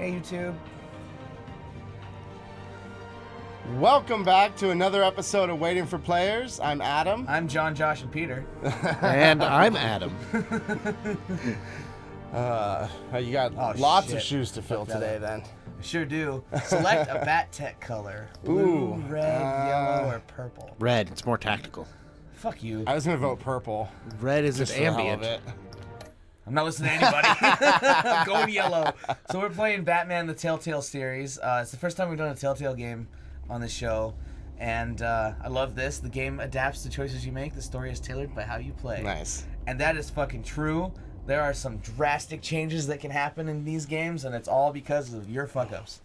Hey, YouTube. Welcome back to another episode of Waiting for Players. I'm Adam. I'm John, Josh, and Peter. And I'm Adam. You got lots of shoes to fill today, then. I sure do. Select a bat tech color. Blue, red, yellow, or purple. Red. It's more tactical. Fuck you. I was going to vote purple. Red is Just an for the hell ambient. of it. I'm not listening to anybody. I'm going yellow. So we're playing Batman the Telltale Series. It's the first time we've done a Telltale game on the show. And I love this. The game adapts to choices you make. The story is tailored by how you play. Nice. And that is fucking true. There are some drastic changes that can happen in these games, and it's all because of your fuck-ups.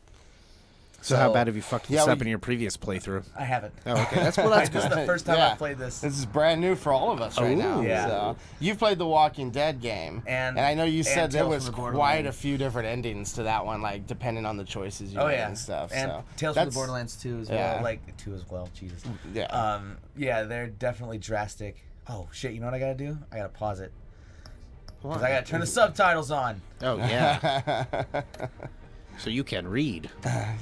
So how bad have you fucked this up in your previous playthrough? I haven't. Oh, okay. That's good. This is the first time I've played this. This is brand new for all of us right now. Yeah. So, you've played the Walking Dead game. And I know you said there was quite a few different endings to that one, like, depending on the choices you made and stuff. And so Tales from the Borderlands 2 as well. Yeah. Like, 2 as well. Jesus. Yeah. Yeah, they're definitely drastic. Oh, shit. You know what I gotta do? I gotta pause it. Because I gotta turn the subtitles on. Oh, yeah. So you can read.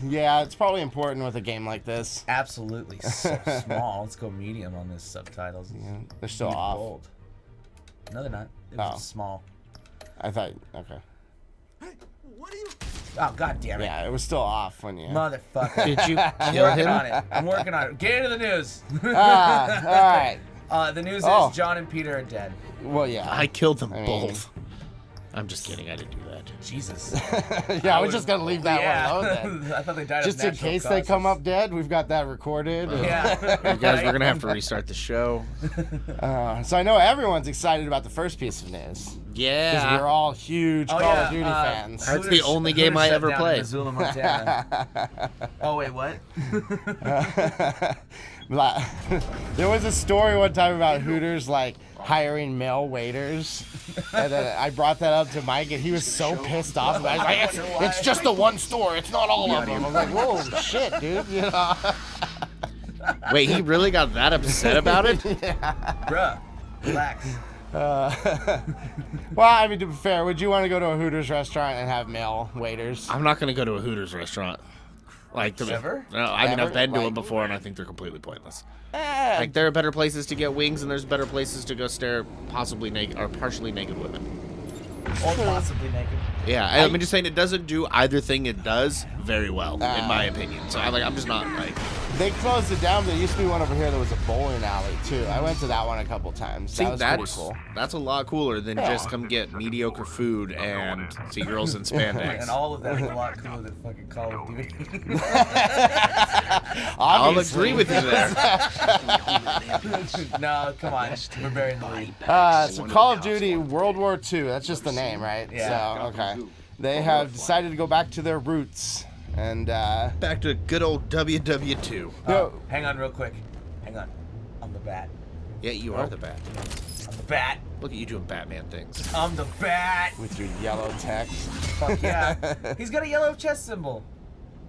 Yeah, it's probably important with a game like this. Absolutely. So small. Let's go medium on this subtitles. Yeah, they're still off. Bold. No, they're not. It was small. I thought, okay. Hey, what are you? Oh, god damn it. Yeah, it was still off when you... Motherfucker. Did you I'm kill working him? on it. I'm working on it. Get into the news. All right. The news is John and Peter are dead. Well, yeah. I killed them both. I'm just kidding. I didn't do that. Jesus. Yeah, we're just going to leave that one alone then. I thought they died Just of in natural case causes. they come up dead, we've got that recorded. Yeah. You guys, we're going to have to restart the show. So I know everyone's excited about the first piece of news. Because Yeah. we're all huge Call of Duty fans. That's the only game I ever played. Missoula, Montana. Oh, wait, what? There was a story one time about Hooters, like, hiring male waiters. And then I brought that up to Mike, and he was so pissed off about it. He's like, it's just the one store. It's not all of them. I'm like, whoa, shit, dude. You know? Wait, he really got that upset about it? Bruh, relax. Well, I mean, to be fair, would you want to go to a Hooters restaurant and have male waiters? I'm not going to go to a Hooters restaurant. Like, Ever? No, I mean, Ever? I've been to Like- them before, and I think they're completely pointless. Eh, Like, there are better places to get wings, and there's better places to go stare possibly naked or partially naked women. Or possibly naked. Yeah, I'm just saying it doesn't do either thing it does very well, in my opinion. So I'm just not like. they closed it down. There used to be one over here that was a bowling alley too. I went to that one a couple times. See, that was pretty cool. that's a lot cooler than just come get mediocre food and see girls in spandex. And all of that is a lot cooler than fucking Call of Duty. I'll agree with you there. No, come on. We're burying the lead. So Call of Duty World War II. That's just the name, right? Yeah. So, okay. They have decided to go back to their roots. And, Back to good old WW2. Hang on real quick. Hang on. I'm the bat. Yeah, you are the bat. I'm the bat. Look at you doing Batman things. I'm the bat. with your yellow text. Fuck yeah. He's got a yellow chest symbol.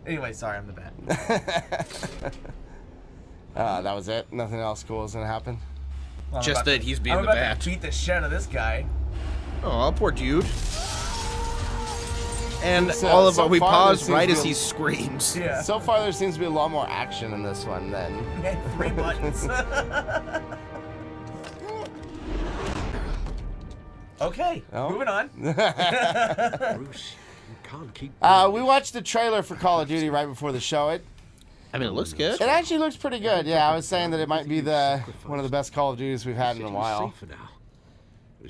Anyway, sorry, I'm the bat. That was it. Nothing else cool is going to happen. Well, Just that he's being I'm the about bat. to beat the shit out of this guy. Oh, poor dude. And So- all of so we far, pause there right seems as to he be screams. Yeah. So far, there seems to be a lot more action in this one than... And 3 buttons. Okay, Oh. moving on. Bruce, you can't keep. We watched the trailer for Call of Duty right before the show. It I mean, it looks good. actually looks pretty good. Yeah, I was saying that it might be one of the best Call of Duties we've had in a while.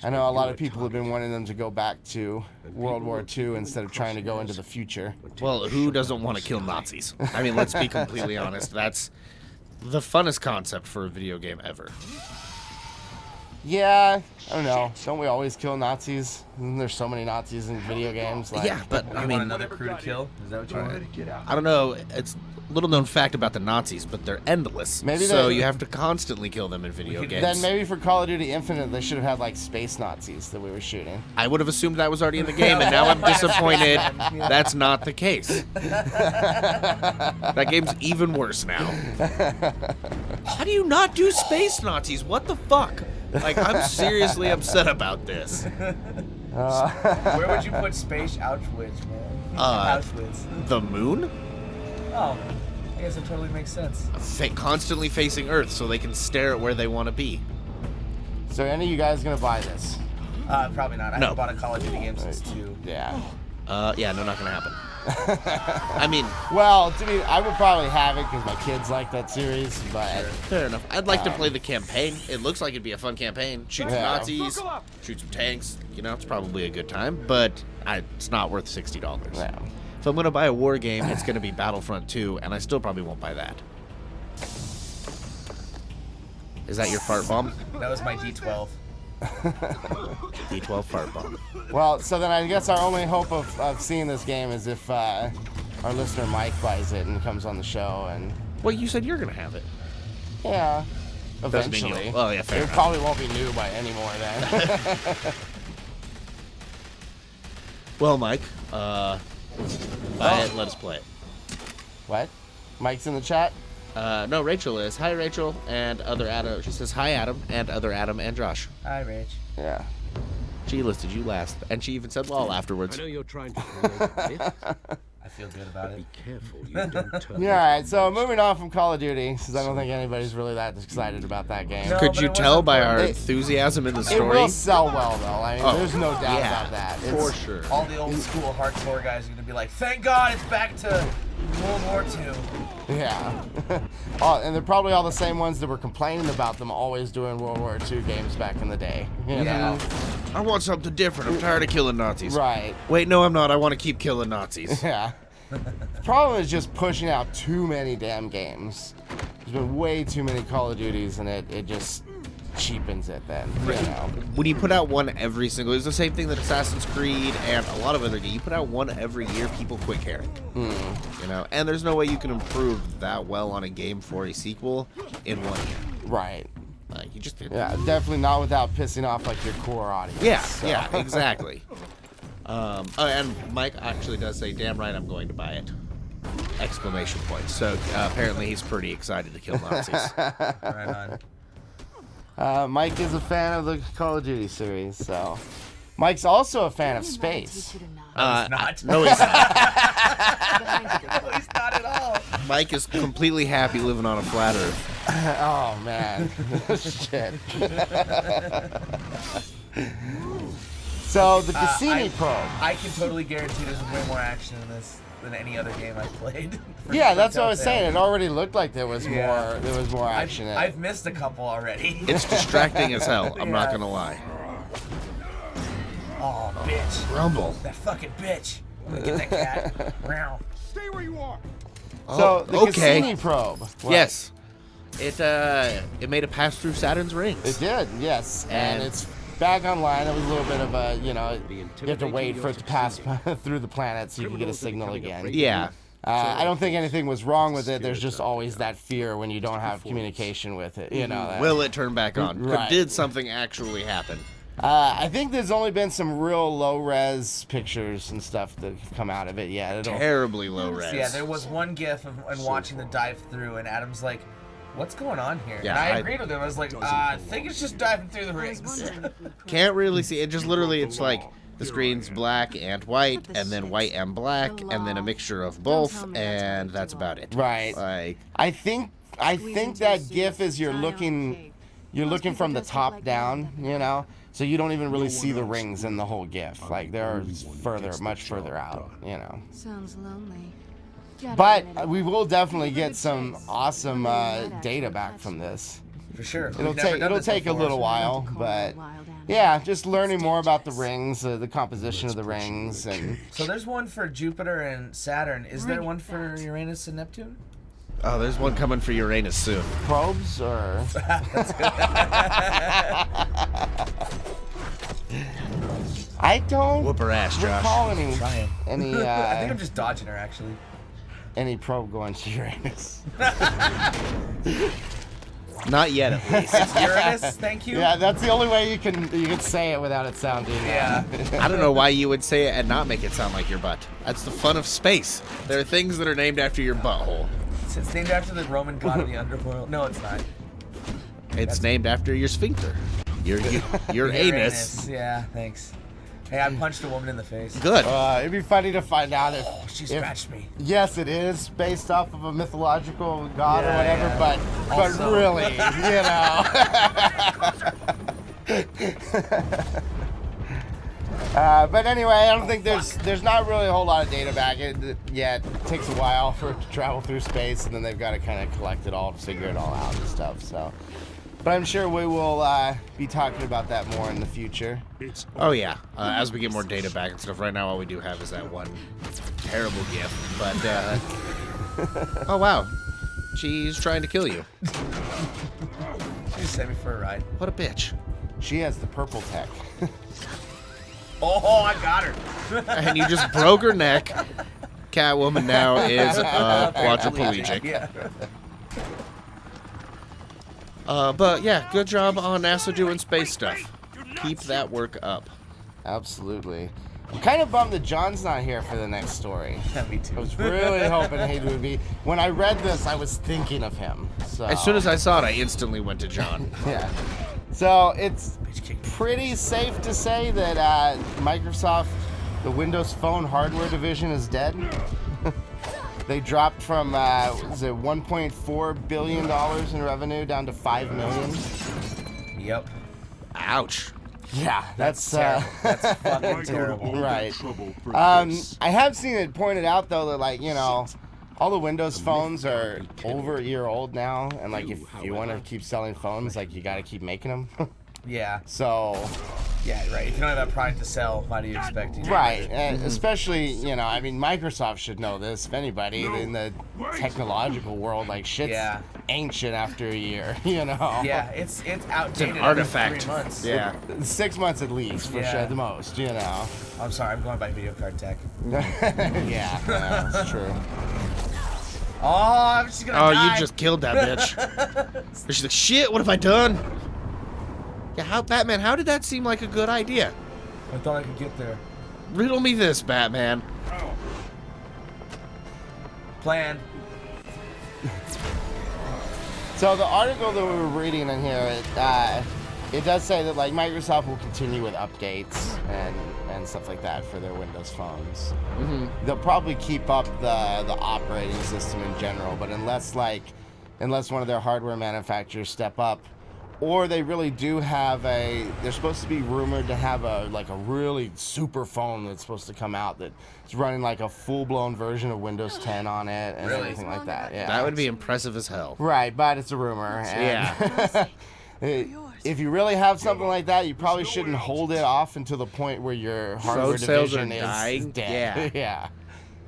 I know a lot of people have been wanting them to go back to World War II instead of trying to go into the future. Well, who doesn't want to kill Nazis? I mean, let's be completely honest. That's the funnest concept for a video game ever. Yeah, I don't know. Don't we always kill Nazis? There's so many Nazis in video games. Like, Yeah, but I You mean, want another crew to kill? Is that what you want? I don't know. It's a little known fact about the Nazis, but they're endless. Maybe so they- you have to constantly kill them in video games. Then maybe for Call of Duty Infinite, they should have had like space Nazis that we were shooting. I would have assumed that was already in the game, and now I'm disappointed that's not the case. That game's even worse now. How do you not do space Nazis? What the fuck? Like, I'm seriously upset about this. Where would you put Space Auschwitz, man? Auschwitz. The moon? Oh, I guess it totally makes sense. Constantly facing Earth so they can stare at where they want to be. So any of you guys gonna buy this? Probably not. I No. haven't bought a Call of Duty game since 2. Yeah. Yeah, no, not gonna happen. I mean, Well, to me, I would probably have it because my kids like that series, but fair enough. I'd like to play the campaign. It looks like it'd be a fun campaign. Shoot some Yeah. Nazis, shoot some tanks. You know, it's probably a good time, but it's not worth $60. yeah. If I'm gonna buy a war game, it's gonna be Battlefront 2, and I still probably won't buy that. Is that your fart bomb? That was my D12. D12 fart bomb. Well, so then I guess our only hope of seeing this game is if our listener Mike buys it and comes on the show, and Well, you said you're gonna have it. yeah, Doesn't mean eventually. you'll- oh, yeah, fair It enough. probably won't be new by anymore then. Well, Mike, buy it. Let us play it. What? Mike's in the chat? No, Rachel is. Hi, Rachel, and other Adam. She says, hi, Adam, and other Adam and Josh. Hi, Rach. Yeah. She listed you last, and she even said lol I afterwards. know you're trying to promote myth. I feel good about Be it. careful you don't turn Yeah, all right. So moving on from Call of Duty, because I don't think anybody's really that excited about that game. No. Could but you it tell wasn't by for- our It- enthusiasm in the It story? will sell well, though. I mean, Oh, there's no doubt yeah, about that. for sure. All the old school hardcore guys are gonna be like, "Thank God it's back to World War II." Yeah. Oh, and they're probably all the same ones that were complaining about them always doing World War II games back in the day. You know? I want something different. I'm tired of killing Nazis. Right. Wait, no, I'm not. I want to keep killing Nazis. Yeah. The problem is just pushing out too many damn games. There's been way too many Call of Duties, and it just cheapens it then. You know. When you put out one every single, it's the same thing that Assassin's Creed and a lot of other games. You put out one every year, people quit caring. You know, and there's no way you can improve that well on a game for a sequel in 1 year. Right. You just Yeah, definitely not without pissing off like your core audience. Yeah, so. yeah, exactly. And Mike actually does say, "Damn right, I'm going to buy it!" Exclamation point. So apparently he's pretty excited to kill Nazis. Right on. Mike is a fan of the Call of Duty series, so Mike's also a fan of space. He's not. No, he's not. No, he's not at all. Mike is completely happy living on a flat Earth. Oh man, shit. So the Cassini probe. I can totally guarantee there's way more action in this than any other game I've played. Yeah, for that's what I was Telltale. saying. It already looked like there was Yeah. more. There was more action in it. I've missed a couple already. It's distracting as hell. I'm not Yeah. gonna lie. Oh, bitch. Rumble. That fucking bitch. I'm gonna get that cat. Meow. Stay where you are. So the okay. Cassini probe. What? Yes. It made it pass through Saturn's rings. It did. Yes, and And- it's back online. It was a little bit of a, you know, you have to wait for it to pass through the planet so you can get a signal again. Yeah. I don't think anything was wrong with it. There's just always that fear when you don't have communication with it. You know. That. Will it turn back on? Right. Did something actually happen? I think there's only been some real low-res pictures and stuff that have come out of it. Yeah, it'll. Terribly low res. So yeah, there was one GIF of and watching the dive through, and Adam's like, "What's going on here?" Yeah, and I I- agreed with him. I was like, "I think it's just diving through the rings." Can't really see it. Just literally, it's like the screen's black and white, and then white and black, and then a mixture of both, and that's about it. Right. Like, I think that GIF is you're looking from the top down. You know. So you don't even really see the rings in the whole GIF. Like they're much further out. You know. Sounds lonely. But we will definitely get some awesome data back from this. For sure. It'll take a little while, but yeah, just learning more about the rings, the composition of the rings, and So there's one for Jupiter and Saturn. Is there one for Uranus and Neptune? oh, there's one coming for Uranus soon. probes or. I don't Whoop her ass, Josh. recall Trying. any I think I'm just dodging her, actually. any probe going to Uranus. Not yet, at least. Uranus, thank you. Yeah, that's the only way you can say it without it sounding. Yeah. I don't know why you would say it and not make it sound like your butt. That's the fun of space. There are things that are named after your butthole. It's named after the Roman god of the underworld. No, it's not. It's named after your sphincter. Your anus. Yeah, thanks. Hey, I punched a woman in the face. Good. It'd be funny to find out if She if- scratched me. Yes, it is based off of a mythological god or whatever, Yeah. but Also- really, but anyway, I don't think there's not really a whole lot of data back yet. It takes a while for it to travel through space, and then they've got to kind of collect it all to figure it all out and stuff. So, but I'm sure we will be talking about that more in the future. Oh yeah, as we get more data back and stuff. Right now, all we do have is that one terrible gift. But oh wow, she's trying to kill you. She just sent me for a ride. What a bitch. She has the purple tech. Oh, I got her. And you just broke her neck. Catwoman now is quadriplegic. Yeah. But yeah, good job on NASA doing space stuff. Keep that work up. Absolutely. I'm kind of bummed that John's not here for the next story. Yeah, me I too. was really hoping he would be. When I read this, I was thinking of him. So. As soon as I saw it, I instantly went to John. Yeah. So it's pretty safe to say that Microsoft, the Windows Phone hardware division, is dead. They dropped from was it $1.4 billion in revenue down to $5 million. Yep. Ouch. Yeah, that's Terrible. That's fucking terrible. right. I have seen it pointed out though that all the Windows phones are over a year old now, and like if you want to keep selling phones, like you got to keep making them. Yeah. So. Yeah, right. If you don't have a product to sell, why do you expect to? Right, and especially, I mean, Microsoft should know this, if anybody, in the technological world, like, shit's ancient after a year, Yeah, it's outdated. An artifact. 3 months. Yeah. 6 months at least, for sure, Yeah. the most, I'm sorry, I'm going by video card tech. Yeah, that's true. Oh, I'm just gonna Oh, die. you just killed that bitch. She's like, shit, what have I done? Yeah, Batman, how did that seem like a good idea? I thought I could get there. Riddle me this, Batman. Plan. So the article that we were reading in here, it does say that like Microsoft will continue with updates and stuff like that for their Windows phones. Mm-hmm. They'll probably keep up the operating system in general, but unless one of their hardware manufacturers step up, or they really do have they're supposed to be rumored to have a really super phone that's supposed to come out that's running like a full-blown version of Windows 10 on it and Really? everything like that. Yeah. That would be impressive as hell. Right, but it's a rumor. And if you really have something like that, you probably shouldn't hold it off until the point where your hardware Phone sales are division is dying? dead. Yeah. Yeah.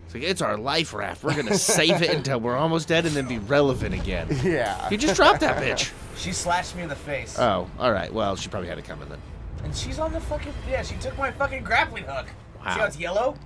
It's like, it's our life raft. We're gonna save it until we're almost dead and then be relevant again. Yeah. You just dropped that bitch. She slashed me in the face. Oh, all right. Well, she probably had it coming then. And she's on the fucking... Yeah, she took my fucking grappling hook. Wow. See how it's yellow?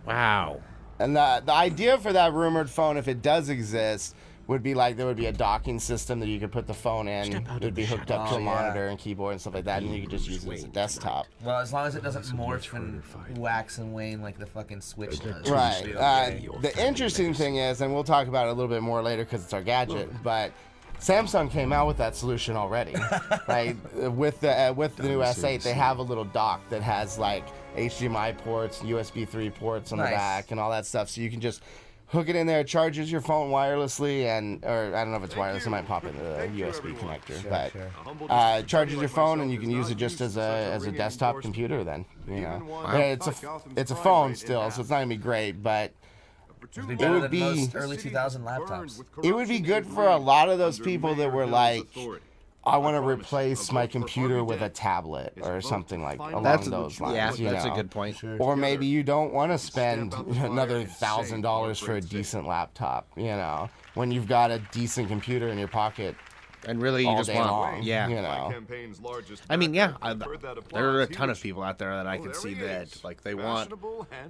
Wow. And the idea for that rumored phone, if it does exist, would be like there would be a docking system that you could put the phone in. It would be hooked up to a Oh, yeah. monitor and keyboard and stuff like that, and you could just use it as a desktop. Well, as long as it doesn't morph and wax and wane like the fucking Switch does. Right. It'll be okay. The interesting thing is, and we'll talk about it a little bit more later because it's our gadget, but Samsung came out with that solution already. Like with the new S8, they have a little dock that has like HDMI ports, USB 3 ports on the Nice. back, and all that stuff. So you can just hook it in there. It charges your phone wirelessly, or I don't know if it's wireless. It might pop into the USB connector, but it charges your phone, and you can use it just as a desktop computer. Then Yeah, it's a phone still, so it's not gonna be great, but. It'd be It better would than be most early 2000 laptops. It would be good for a lot of those people that were like, I want to replace my computer with a tablet or something like along those lines. Yeah, that's know? a good point. Or maybe you don't want to spend another $1,000 for a decent laptop, when you've got a decent computer in your pocket. And really, you all just day want, long, yeah. I mean, yeah, there are a ton of people out there that I can see that, like, they want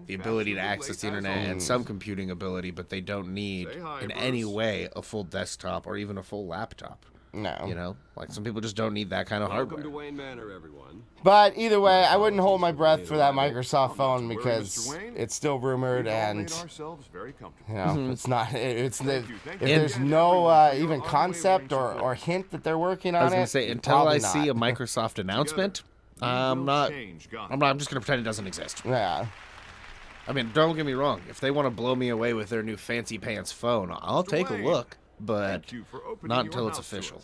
the ability to access the internet and some computing ability, but they don't need, in any way, a full desktop or even a full laptop. No. Like, some people just don't need that kind of hardware. But either way, I wouldn't hold my breath for that Microsoft phone because it's still rumored and it's not. If there's no even concept or hint that they're working on it. I was gonna say, until I see a Microsoft announcement, I'm just gonna pretend it doesn't exist. Yeah. I mean, don't get me wrong. If they want to blow me away with their new fancy pants phone, I'll take a look, but not until it's official.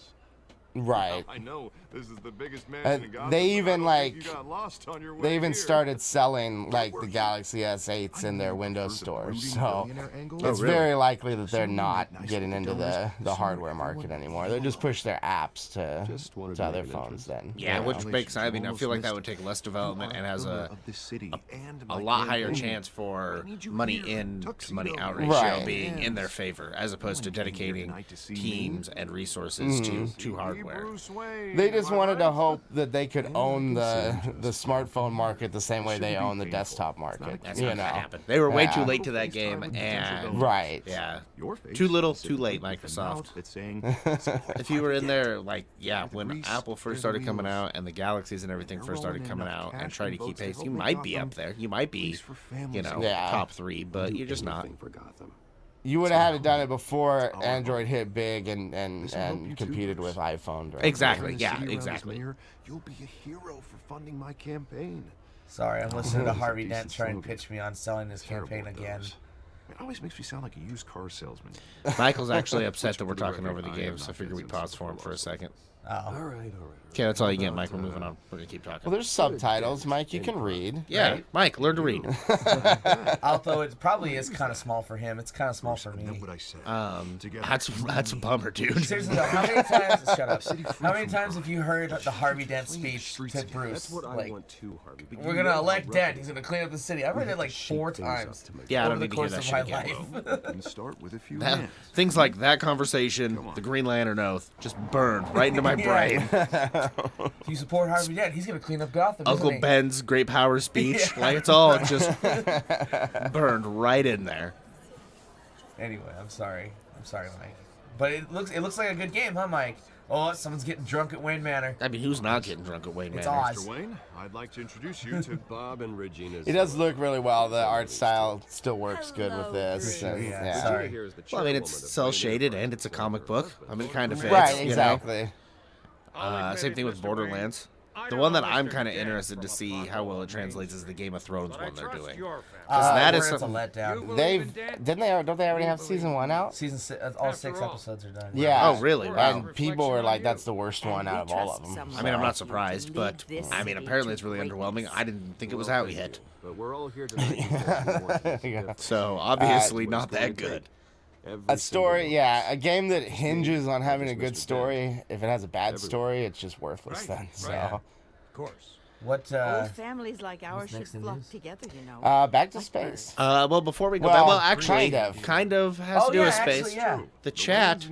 Right. I know this is the biggest mansion in Gotham, They even but I don't think like you got lost on your way they even here. started selling like the Galaxy S8s in their Windows store. So it's really? very likely that they're not getting into the hardware market anymore. They just push their apps to other phones then. Yeah, you which know. makes, I mean, I feel like that would take less development and has a lot higher chance for money in to money out ratio Right. being in their favor, as opposed to dedicating teams and resources to hardware. They just wanted to hope that they could own the smartphone market the same way they own the desktop market. That's You not know. gonna happen. They were way too Yeah. late to that game, and Right. yeah, too little, too late, Microsoft. If you were in there, like, yeah, when Apple first started coming out and the Galaxies and everything first started coming out and trying to keep pace, you might be up there. You might be, you know, Yeah. top 3, but you're just not. You would have had done it before Android hit big and competed with iPhone. Directly. Exactly. Yeah, exactly. You'll be a hero for funding my campaign. Sorry, I'm listening to Harvey Dent try and pitch me on selling his campaign again. It always makes me sound like a used car salesman. Michael's actually upset that we're talking over the game, so I figured we'd pause for him for a second. Oh. Okay, that's all you get, Mike. We're moving on. We're gonna keep talking. Well, there's subtitles, Mike. You can read. Yeah, Right? Mike, learn to read. Although it probably is kind of small for him. It's kind of small for me. What I said. That's a bummer, dude. Seriously though, how many times? Shut up. How many times have you heard the Harvey Dent speech to Bruce? Like, we're gonna elect Dent. He's gonna clean up the city. I've read it like 4 times. Yeah, I over don't the need to hear course that of shit my again. life. And start with a few That, hands. things like that conversation, the Green Lantern oath, just burned right into my brain. You support Harvey Dent? He's gonna clean up Gotham. Uncle isn't he? Ben's great power speech, Yeah. like it's all just burned right in there. Anyway, I'm sorry, Mike. But it looks like a good game, huh, Mike? Oh, someone's getting drunk at Wayne Manor. I mean, who's not getting drunk at Wayne It's Manor? Oz. Mr. Wayne, I'd like to introduce you to Bob and Regina. It does look really well. The art style still works good with this. Sure, and, yeah. Sorry. Well, I mean, it's cell shaded and it's a comic book. I mean, it kind of fits. Right, You know? exactly. Same thing with Borderlands. The one that I'm kind of interested to see how well it translates is the Game of Thrones one they're doing. Because that is It's a something. letdown. Don't they already have season 1 out? Season 6, all 6 episodes are done. Yeah. Oh, really? Wow. And people were like, that's the worst one out of all of them. I mean, I'm not surprised, but I mean, apparently it's really underwhelming. I didn't think it was out yet. But we're all here to Yeah. So obviously not that good. A story, yeah, a game that hinges on having a good story. If it has a bad story, it's just worthless then. So, Of course. What? Old families like ours should next in flock news? together, you know. back to space. Well, before we go Well, back, well, actually, kind of. has to do with space. Actually, yeah. The chat,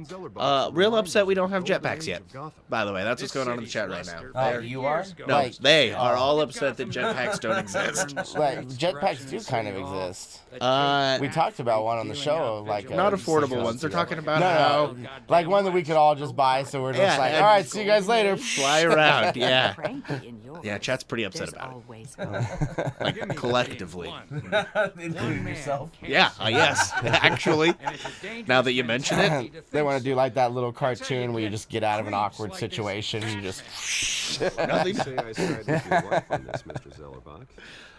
real upset we don't have jetpacks yet. By the way, that's what's going on in the chat right now. Oh, you are? No, Like- they are all upset that jetpacks don't exist. Like, jetpacks do kind of exist. Uh, We talked about one on the show, like not a affordable 6 ones. They're months talking ago. about No, how no, like one that we could all just buy. So we're just Yeah, like, and- all right, see you guys later. fly around. Yeah, Cranky in yours. yeah. Chat's pretty upset There's about always it, like collectively. Including yourself. Yeah, yes, actually. Now that you mention it, They want to do like that little cartoon where you just get out of an awkward situation and you just. nothing. say I sided with your wife on this, Mr. Zellerbach.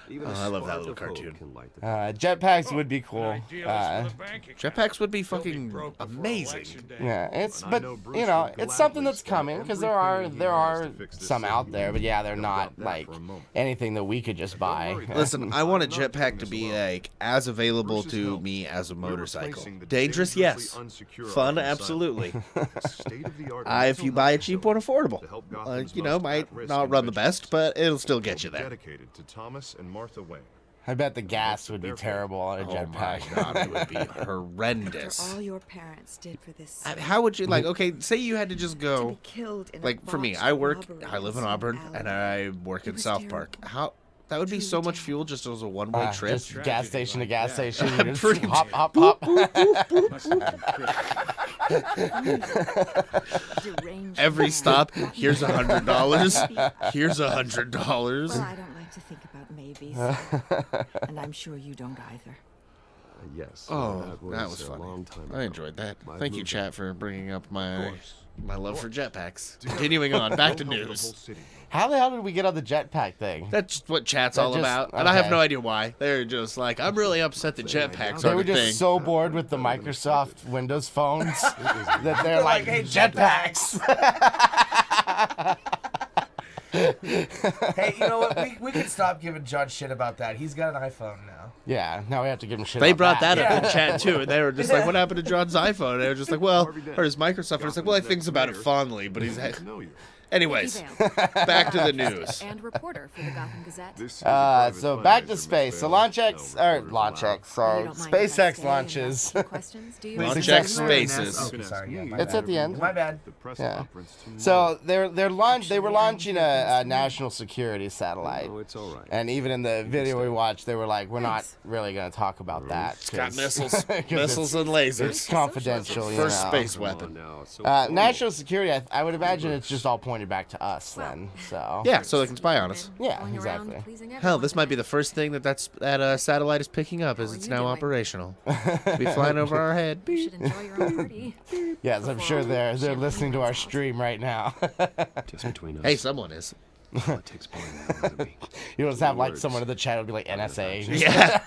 Even a I love that spark little of hope cartoon. can light the Jetpacks would be cool. Jetpacks would be fucking amazing. Yeah, but you know, it's something that's coming because there are some out there, but yeah, they're not like anything that we could just buy. Listen, I want a jetpack to be like as available to me as a motorcycle. Dangerous, yes. Fun, absolutely. If you buy a cheap one, affordable. You know, might not run the best, but it'll still get you there. Dedicated to Thomas and Martha Wayne. I bet the gas would be terrible on a Oh my jetpack. god, it would be horrendous. all your parents did for this. How would you like? Okay, say you had to just To go. be killed in a Like for me, botched I live in robbery Auburn, in and Alabama. I work It in was South Park. How that would be so much fuel just as a one-way trip. Just gas station to gas station. I'm you just pretty- hop, hop, hop. Deranged Every man. stop, here's $100. Here's $100. Well, I don't like to think about maybes, and I'm sure you don't either. Yes. Oh, that was a funny. long time I ago. enjoyed that. My Thank you, blue chat, for bringing up my My love for jetpacks. Continuing on, back to news. How the hell did we get on the jetpack thing? That's what chat's all about, and I have no idea why. They're just like, I'm really upset that jetpacks They are were a just thing. so bored with the Microsoft Windows phones that they're like, hey, jetpacks. Hey, you know what? We can stop giving John shit about that. He's got an iPhone now. Yeah, now we have to give him shit. They about brought that up Yeah. in chat too, and they were just like, "What happened to John's iPhone?" And they were just like, "Well, or his Microsoft." And it's like, "Well, he thinks about it fondly, but he's." Anyways, back to the news. And reporter for the Gotham Gazette. So back to space. So SpaceX launches. Launch X Spaces. Oh, sorry, yeah, my It's bad. at the end. My bad. Yeah. So they were launching a national security satellite. Oh, it's all right. And even in the video we watched, they were like, "We're not really going to talk about that." It's got 'cause- missiles, 'cause missiles and It's lasers. confidential, you First know. space weapon. National security. I would imagine it's just all pointed back to us then. So Yeah, so they can spy on us. Yeah, exactly. Hell, this might be the first thing that satellite is picking up, as it's now operational. Be flying over our head. You should enjoy your own party. Yes, I'm sure they're listening to our stream right now. Just between us. Hey, someone is. Politics pulling that out of me. You just have like someone in the chat would be like NSA. Yeah.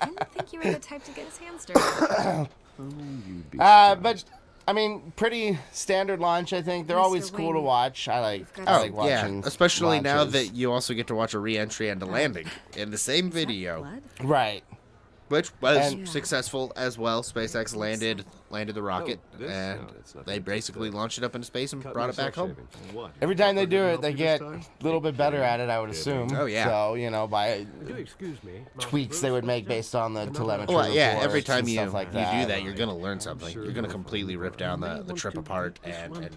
Didn't think you were the type to get his hands dirty. You'd be But I mean, pretty standard launch. I think they're Mr. always cool to Wing, watch. I like Yeah, watching. especially now launches. that you also get to watch a re-entry and a landing in the same video, Blood? Right. which was And- successful as well. SpaceX landed the rocket, No, this- and no, it's not they that. basically launched it up into space and Cut brought it back myself home. shaving. What? Every time they do Couldn't it, they help you get this time? a little bit better at it. I would assume. Oh, yeah. So by Do excuse me. tweaks they would make based on the telemetry. Well, yeah, reports every time and you stuff like you that. do that, you're gonna learn something. You're gonna completely rip down the trip apart and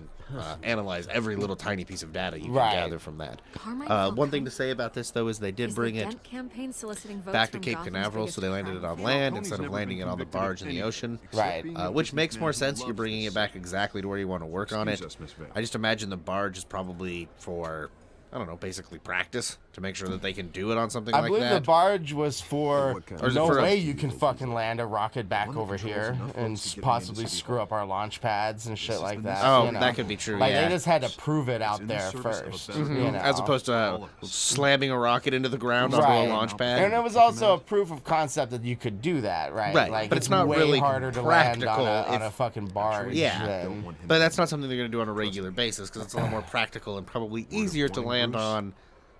analyze every little tiny piece of data you can Right. gather from that. Carmichael One thing to say about this though is they did is bring the it Dent campaign soliciting votes back to from Cape Gotham's Canaveral, biggest so they landed it crime on fan. land instead of landing it on the barge in the ocean. Right. Which makes more sense. You're bringing it back exactly to where you want to work on it. Excuse us, Miss Vale. I just imagine the barge is probably for, I don't know, basically practice to make sure that they can do it on something I like believe that. the barge was for Or is it no for a- way you can fucking land a rocket back over here and possibly screw up our launch pads and shit like that. Oh, you know? that could be true, Like yeah. they just had to prove it out there first, you know. As opposed to slamming a rocket into the ground onto Right. a launch pad. And it was also a proof of concept that you could do that, right? Right, Like but it's not way really harder to land practical on a if- fucking barge. Yeah. than- But that's not something they're going to do on a regular basis because it's a lot more practical and probably easier to land on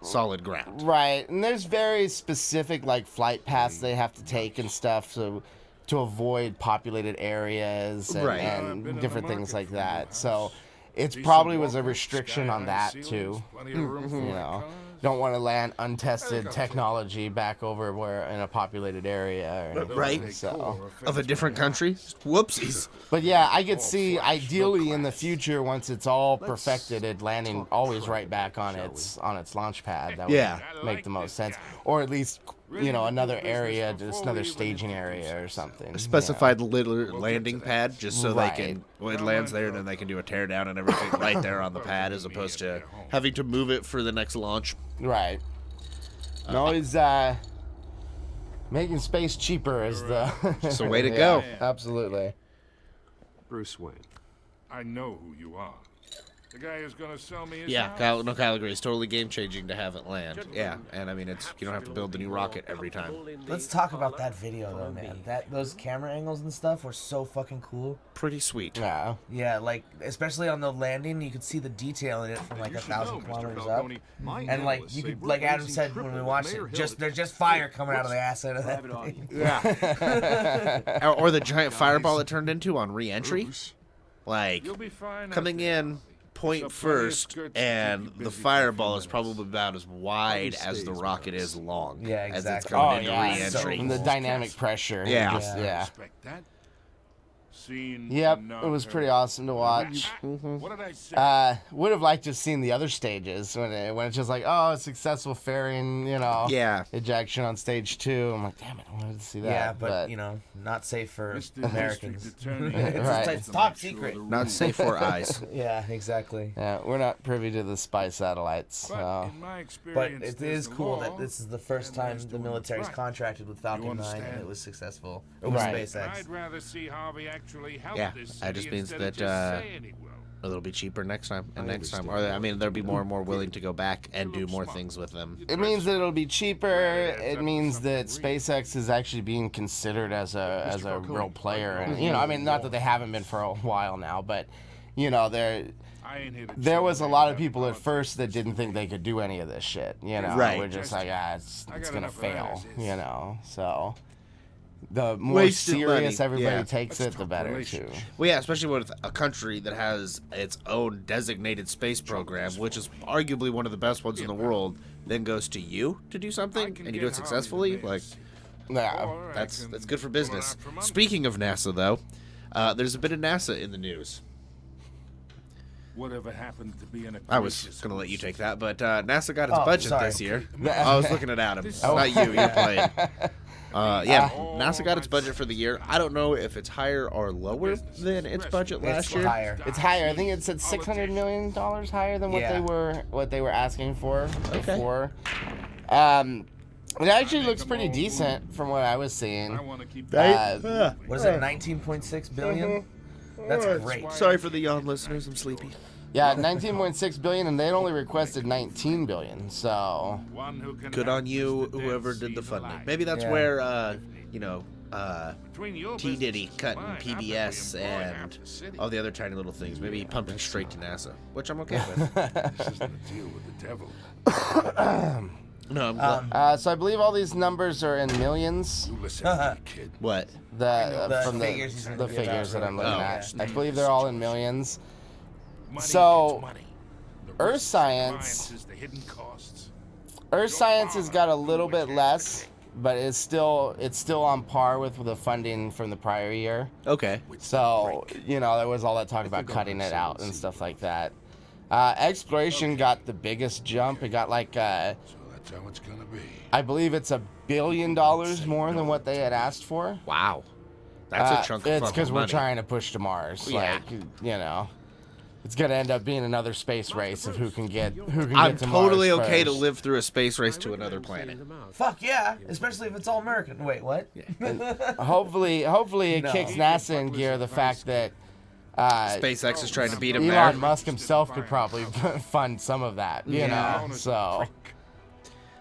solid ground. Right, and there's very specific like flight paths they have to take and stuff, so to avoid populated areas and, Right. and different things like that. So it's probably was a restriction on that too. You know, don't want to land untested technology back over where in a populated area. Or anything, Right. So, Of a different country? Whoopsies. but yeah, I could see ideally in the future once it's all perfected, it landing always right back on its launch pad. That would Yeah. make the most sense, or at least another area, just another staging area or something. A specified little landing pad just so Right. they can, when it lands there, then they can do a teardown and everything right there on the pad as opposed to having to move it for the next launch. Right. No, he's making space cheaper is the. It's a way to go. Absolutely. Bruce Wayne. I know who you are. The guy who's gonna sell me his Yeah, house. Kyle agrees. Totally game changing to have it land. Yeah, and I mean, you don't have to build the new rocket every time. Let's talk about that video though, man. Those camera angles and stuff were so fucking cool. Pretty sweet. Yeah. Yeah, like especially on the landing, you could see the detail in it from like 1,000 kilometers up. And like you could, like Adam said when we watched it, there's just fire coming out of the ass end of that thing. Yeah. Or the giant fireball it turned into on re-entry. Like, You'll be fine coming in point first, and the fireball is probably about as wide as the rocket is long. Yeah, As it's exactly. coming Oh into yeah. re-entry. From the dynamic pressure. Yeah. Just- yeah. Expect that. Seen, Yep. not It was pretty heard. awesome to watch. What did I say? Would have liked to have seen the other stages when it's just like, oh, successful fairing, Yeah. ejection on stage 2. I'm like, damn it, I wanted to see that. Yeah, but not safe for Mr. Americans. District Attorney. it's, Right. it's top secret. Not safe for eyes. Yeah, exactly. yeah, we're not privy to the spy satellites. But So. in my But experience, it there's is the cool law, that this is the first time and the there's military's right. contracted with Falcon 9 and understand? it was successful. It was Right. SpaceX. I'd rather see Harvey actually help Yeah, this that city just means instead of that, just saying he will. It'll be cheaper next time and I next time. Or understand. I mean, they'll be more and more willing to go back and do more things with them. It means that it'll be cheaper. It means that SpaceX is actually being considered as a real player. And I mean, not that they haven't been for a while now, but there was a lot of people at first that didn't think they could do any of this shit. Right. We're just like, it's gonna fail. So the more Wasted serious money. everybody Yeah. takes it, the better too. Well, yeah, especially with a country that has its own designated space program, which is arguably one of the best ones in the world, then goes to you to do something, and you do it successfully. Like, Yeah. that's good for business. Speaking of NASA, though, there's a bit of NASA in the news. Whatever happened to being a I was gracious going to let you goose? take that, but NASA got its Oh, budget sorry. this year. I was looking at Adam, not you. You're playing. NASA got its budget for the year. I don't know if it's higher or lower than its budget last It's year. higher. It's higher. I think it's at $600 million higher than Yeah. what they were asking for Okay. before. It actually looks pretty decent from what I was seeing. I want to keep that. What is it? 19.6 billion. That's great. Sorry for the yawn listeners. I'm sleepy. Yeah, 19.6 billion, and they'd only requested 19 billion. So One who can Good have on you, the dead whoever see did the the funding. light. Maybe that's Yeah. where, Between your T. Diddy business cutting and mine, I think we PBS employ half and the city. all the other tiny little things. Maybe he pumped it straight to NASA, which I'm okay with. This isn't a deal with the devil. No, I'm glad. so I believe all these numbers are in millions. You listen to me, kid. What? The From figures he's the gonna give out figures for that I'm looking Oh. at. I believe they're all in millions. Money So, gets money. The Earth risks, science- appliances, the hidden costs. Earth Science has got a little bit less, but it's still on par with the funding from the prior year. Okay. So, there was all that talk about cutting it out and stuff like that. Exploration got the biggest jump. It got like, So that's how it's gonna be. I believe it's $1 billion more than what they had asked for. Wow. That's a chunk of It's fucking because we're money. trying to push to Mars. Yeah. It's gonna end up being another space race of who can get I'm to totally Mars okay to first. live through a space race to another planet. Fuck yeah, especially if it's all American. Wait, what? Hopefully it No. kicks NASA in gear. The fact that SpaceX is trying to beat him there. Elon Musk himself could probably fund some of that. You Yeah. know, so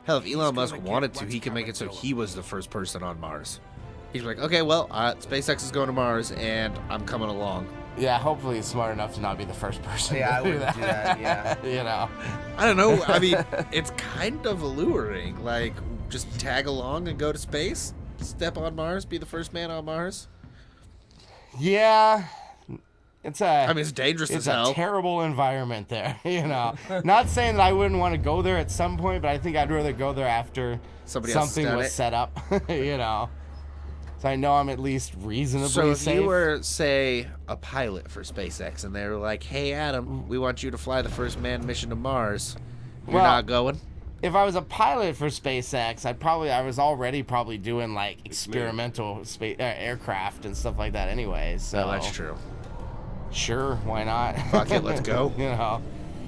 Hell, if Elon Musk wanted to, he could make it so he was the first person on Mars. He's like, okay, well, SpaceX is going to Mars, and I'm coming along. yeah. Hopefully he's smart enough to not be the first person. Yeah, I to do wouldn't do that. Yeah. You know. I don't know. I mean, it's kind of alluring. Like, just tag along and go to space, step on Mars, be the first man on Mars. Yeah. I mean, it's dangerous It's as hell. a terrible environment there, you know. Not saying that I wouldn't want to go there at some point, but I think I'd rather go there after Somebody else has something done was it. set up, you know. So I know I'm at least reasonably So if safe. you were, say, a pilot for SpaceX, and they were like, "Hey, Adam, we want you to fly the first manned mission to Mars," you're Well, not going. If I was a pilot for SpaceX, I was already probably doing like experimental space aircraft and stuff like that anyway. So No, that's true. Sure, why not? Fuck it, let's go. You know.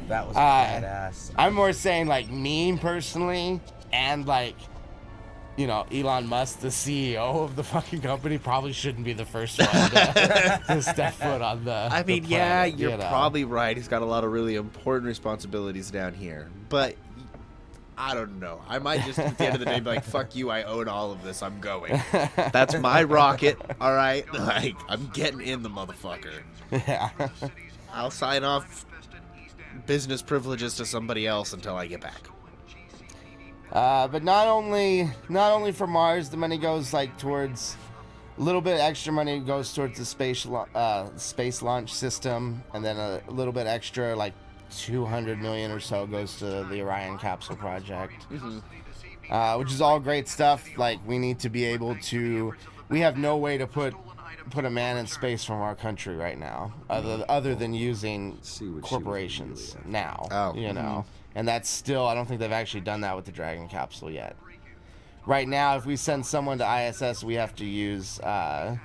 That was badass. I'm more saying like me personally, and like, Elon Musk, the CEO of the fucking company, probably shouldn't be the first one to step foot on the. I mean, the yeah, planet, you're you know? probably right. He's got a lot of really important responsibilities down here. But I don't know. I might just, at the end of the day, be like, fuck you, I own all of this. I'm going. That's my rocket, all right? Like, I'm getting in the motherfucker. Yeah. I'll sign off business privileges to somebody else until I get back. But not only for Mars, the money goes like towards a little bit extra money goes towards the space launch system, and then a little bit extra, like 200 million or so, goes to the Orion capsule project, which is all great stuff. Like, we need to be able to. We have no way to put a man in space from our country right now, other than using See what she was corporations really now. Oh. You know, and that's still, I don't think they've actually done that with the Dragon capsule yet. Right now, if we send someone to ISS, we have to use a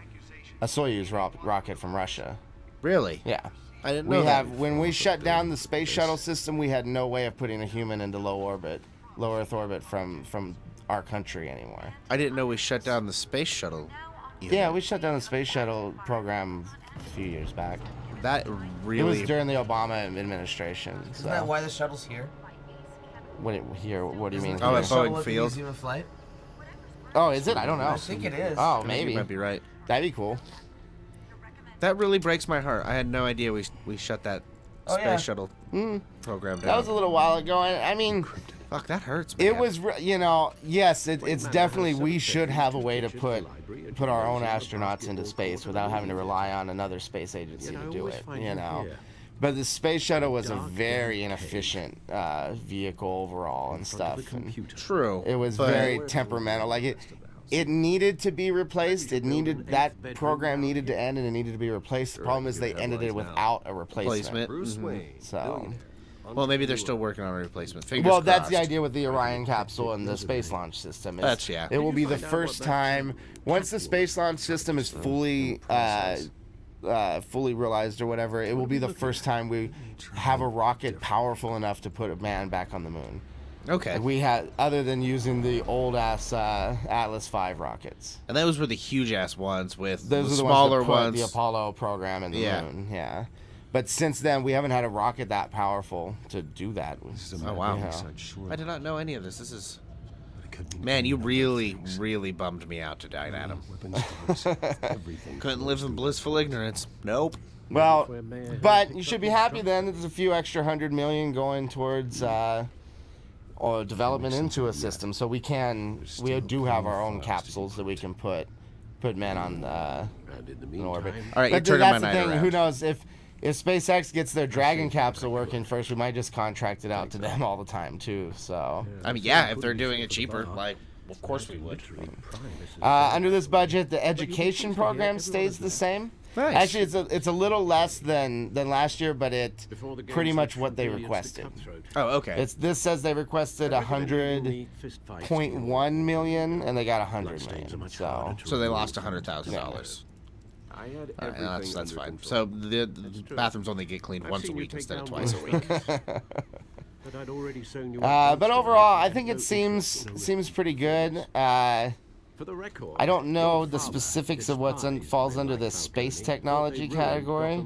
Soyuz rocket from Russia. Really? Yeah. I didn't know that. When we shut down the space shuttle system, we had no way of putting a human into low Earth orbit from our country anymore. I didn't know we shut down the space shuttle. either. Yeah, we shut down the space shuttle program a few years back. That It really. was during the Obama administration. So. Isn't that why the shuttle's here? What do you mean? Oh, here? at Boeing Shuttle at the Field? Museum of Flight? Oh, is it? I don't know. I think it is. Oh, I think maybe. you might be right. That'd be cool. That really breaks my heart. I had no idea we shut that Oh, space yeah. shuttle program down. That was a little while ago. I mean, Fuck, that hurts, man. it was, yes, it's definitely, we should have a way to put our own astronauts into space without having to rely on another space agency to do it, But the space shuttle was a very inefficient vehicle overall and stuff. And True. it was very temperamental. Like it needed to be replaced. That program needed to end and it needed to be replaced. The problem is they ended it without a replacement. Bruce Wayne. So, Well, maybe they're still working on a replacement. Fingers well, that's the crossed. idea with the Orion capsule and the space launch system. That's- yeah. It will be the first time once the space launch system is fully realized or whatever. It will be the first time we have a rocket powerful enough to put a man back on the moon. Okay. Like we had, other than using the old ass Atlas V rockets. And those were the huge ass ones with Those the are the smaller ones that put ones. the Apollo program in the Yeah. moon. Yeah. But since then, we haven't had a rocket that powerful to do that. Oh wow. Yeah. I did not know any of this. This is. Man, you really, really bummed me out to die, Adam. Couldn't live in blissful ignorance. Nope. Well, but you should be happy then that there's a few extra $100 million going towards or development into a system, so we do have our own capsules that we can put men on in orbit. All right, you're But turning that's my the night thing. around. Who knows if SpaceX gets their Dragon capsule working first, we might just contract it out to them all the time too. So I mean, yeah, if they're doing it cheaper, like, of course we would. under this budget, the education program stays the same. Nice. Actually, it's a little less than last year, but it's pretty much what they requested. Oh, okay. This says they requested 100.1 million, and they got 100 million. So So they lost $100,000. I had All right, everything that's under fine. control. So the bathrooms only get cleaned once a week instead of twice a week. but overall, I think it seems pretty good. For the record, I don't know the specifics of what falls under the space technology category,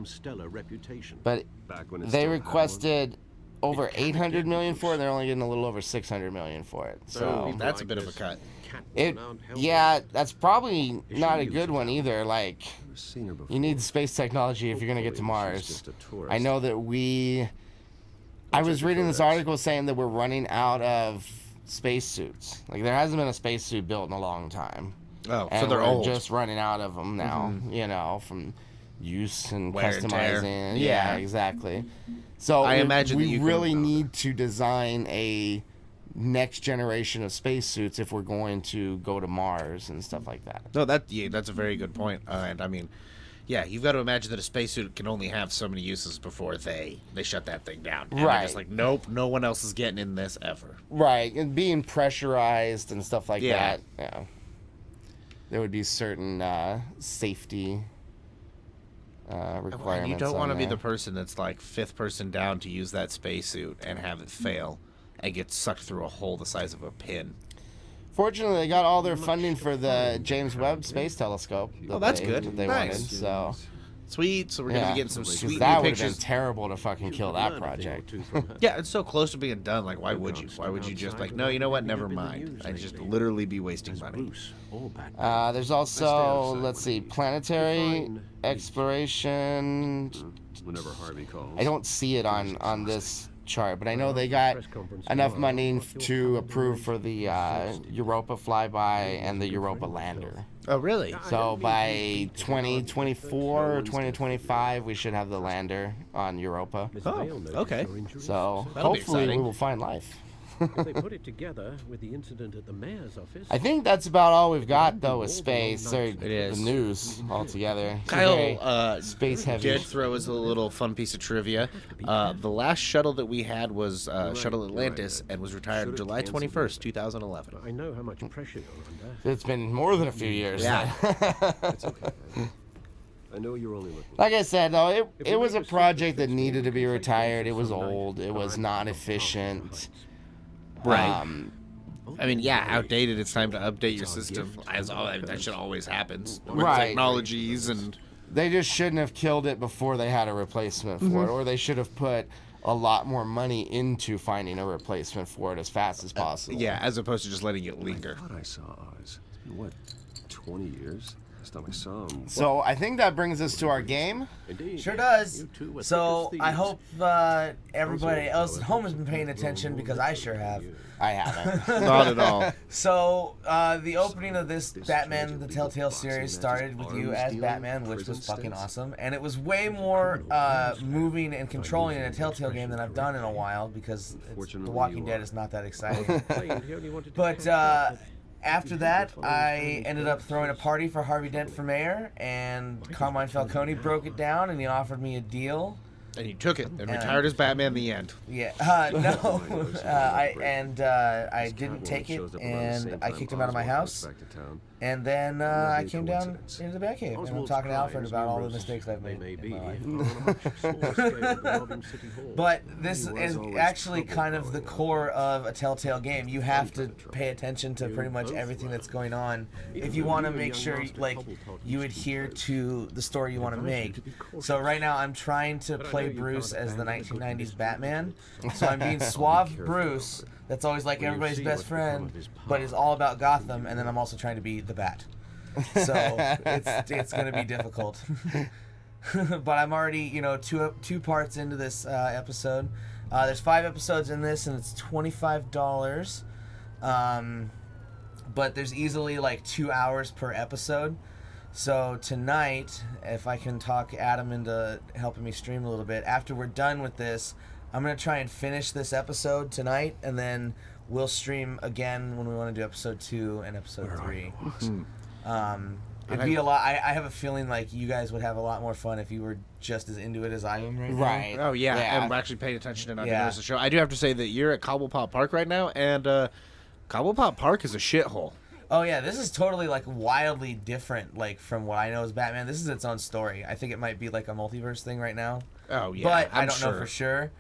but back when it they still had requested over 800 million for it, and they're only getting a little over 600 million for it. So That's a bit of a cut. that's probably not a good one either. Like, one. Seen her before. you need space technology if you're gonna get to Hopefully she's Mars. just a tourist. I know that I was reading this article saying that we're running out of spacesuits. Like, there hasn't been a spacesuit built in a long time. Oh, And so they're we're old. just running out of them now, from use and Wear and tear. customizing. Yeah. Yeah, exactly. So I imagine that we you could- really need to design a next generation of spacesuits if we're going to go to Mars and stuff like that. No, that's a very good point. And I mean, yeah, you've got to imagine that a spacesuit can only have so many uses before they shut that thing down. And they're Right. just like, nope, no one else is getting in this ever. Right, and being pressurized and stuff like Yeah. that. Yeah. There would be certain safety requirements. And you don't want to be the person that's like fifth person down to use that spacesuit and have it fail and get sucked through a hole the size of a pin. Fortunately, they got all their funding for the James Webb Space Telescope. Oh, that's they- good. that they Nice. wanted, so Sweet. So we're gonna yeah. be getting some 'Cause sweet that new would have been pictures. terrible to fucking kill that project. Yeah, it's so close to being done. Like, why would you? Why would you just like, no, you know what? Never mind. I'd just literally be wasting money. There's also, let's see, planetary exploration. Whenever Harvey calls. I don't see it on this chart, but I know they got enough money to approve for the Europa flyby and the Europa lander. Oh, really? So by 2024 or 2025, we should have the lander on Europa. Oh, okay. So That'll be hopefully we exciting. will find life. They put it together with the incident at the mayor's office. I think that's about all we've got though with space or is. the news altogether. It's Kyle, very space heavy. did throw us a little fun piece of trivia. The last shuttle that we had was Shuttle Atlantis and was retired July 21st, 2011. I know how much pressure you're under. It's been more than a few years. Yeah. It's okay. I know you're only looking. Like I said though, it was a project that needed to be retired. It was old. It was not efficient. Right. I mean, yeah, outdated. It's time to update your system. That shit always happens. With Right. technologies and They just shouldn't have killed it before they had a replacement for it, or they should have put a lot more money into finding a replacement for it as fast as possible. Yeah, as opposed to just letting it I linger. thought I saw Oz. It's been, what, 20 years? Last time I saw him. So I think that brings us to our game. Indeed. Sure does. You two were So thick as I thieves. hope everybody else at home has been paying attention because I sure have. I haven't. Not at all. So the opening of this Batman the Telltale series started with you as Batman, which was fucking awesome, and it was way more moving and controlling in a Telltale game than I've done in a while because The Walking Dead is not that exciting. Claimed he only wanted to But catch after that, I ended up throwing a party for Harvey Dent for mayor, and Carmine Falcone broke it down, and he offered me a deal. And he took it and retired as Batman in the end. Yeah, no, I didn't take it, and I kicked him out of my house, and then I came down into the Batcave, and I'm talking to Alfred about all the mistakes I've made in my life. But this is actually kind of the core of a Telltale game. You have to pay attention to pretty much everything that's going on if you want to make sure like you adhere to the story you want to make. So right now I'm trying to play Bruce as the 1990s Batman. So I'm being suave Bruce that's always like everybody's best friend, but is all about Gotham, and then I'm also trying to be the Bat. So it's going to be difficult. But I'm already, two parts into this episode. There's 5 episodes in this, and it's $25. But there's easily like 2 hours per episode. So tonight, if I can talk Adam into helping me stream a little bit, after we're done with this, I'm going to try and finish this episode tonight, and then we'll stream again when we want to do episode 2 and episode 3. It'd be a lot. I have a feeling like you guys would have a lot more fun if you were just as into it as I am right now. Right. Oh, yeah. I'm actually paying attention and I notice the show. I do have to say that you're at Cobblepot Park right now, and Cobblepot Park is a shithole. Oh yeah, this is totally like wildly different like from what I know as Batman. This is its own story. I think it might be like a multiverse thing right now. Oh yeah, but I don't know for sure.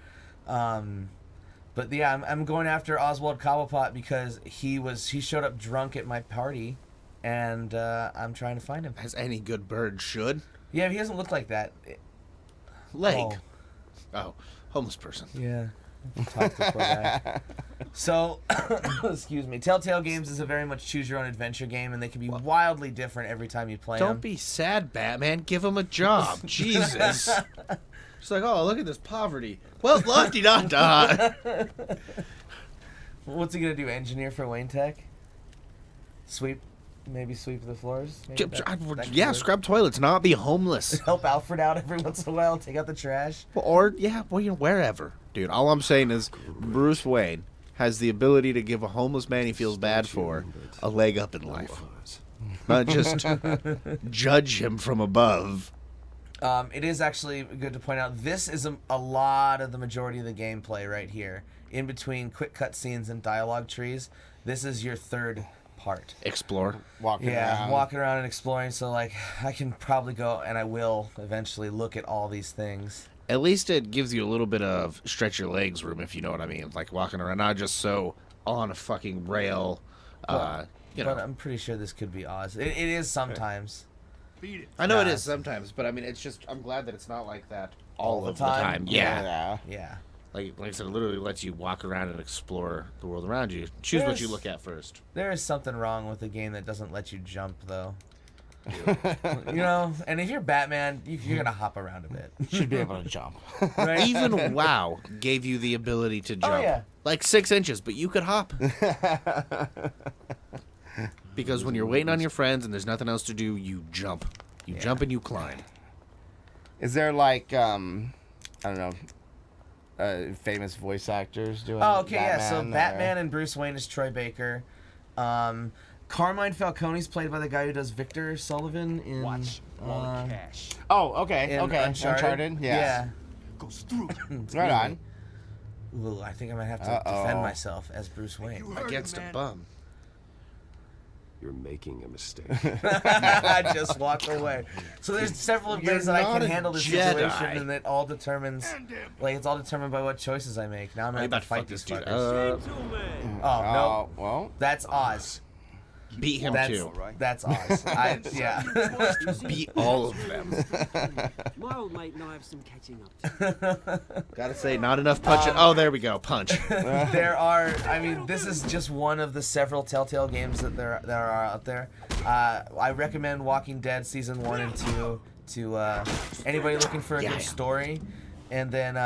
But yeah, I'm going after Oswald Cobblepot because he showed up drunk at my party, and I'm trying to find him. As any good bird should. Yeah, he doesn't look like that. Leg. Oh, homeless person. Yeah. Talk to poor guy. So, excuse me. Telltale Games is a very much choose-your-own-adventure game, and they can be wildly different every time you play them. Don't be sad, Batman. Give him a job. Jesus. It's like, oh, look at this poverty. Well, la-di-da-da. What's he gonna do? Engineer for Wayne Tech? Maybe sweep the floors? Yeah, scrub toilets, not be homeless. Help Alfred out every once in a while, take out the trash. Or, wherever. Dude, all I'm saying is Bruce Wayne has the ability to give a homeless man he feels bad for a leg up in life. Not just judge him from above. It is actually good to point out, this is a lot of the majority of the gameplay right here. In between quick cutscenes and dialogue trees, this is your third part. Explore. Walking around and exploring. So like I can probably go, and I will eventually look at all these things. At least it gives you a little bit of stretch your legs room, if you know what I mean. Like walking around, not just so on a fucking rail. But I'm pretty sure this could be Oz. It is sometimes. I know it is sometimes, but I mean, it's just, I'm glad that it's not like that all of the time. Yeah. Like I said, it literally lets you walk around and explore the world around you. Choose what you look at first. There is something wrong with the game that doesn't let you jump, though. And if you're Batman, you're gonna hop around a bit. You should be able to jump. Right? Even WoW gave you the ability to jump. Oh, yeah. Like 6 inches, but you could hop. Because when you're waiting on your friends and there's nothing else to do, you jump. You jump and you climb. Is there like, I don't know, famous voice actors doing Batman? So or... Batman and Bruce Wayne is Troy Baker. Carmine Falcone's played by the guy who does Victor Sullivan in... Cash. Oh, okay, okay. Uncharted? Yeah. Goes through. Right on. Ooh, I think I might have to defend myself as Bruce Wayne. Against a bum. You're making a mistake. I just walked away. So there's several ways that I can handle this situation, and it all determines, it's all determined by what choices I make. Now I'm gonna have to fight these fuckers. Dude. Oh no! Well, that's Oz. Beat him too. That's awesome. Yeah. Beat all of them. My old mate and I have some catching up to. Gotta say, not enough punch. Oh, there we go. Punch. There are. I mean, this is just one of the several Telltale games that are out there. I recommend Walking Dead season 1 and 2 to anybody looking for a good story. And then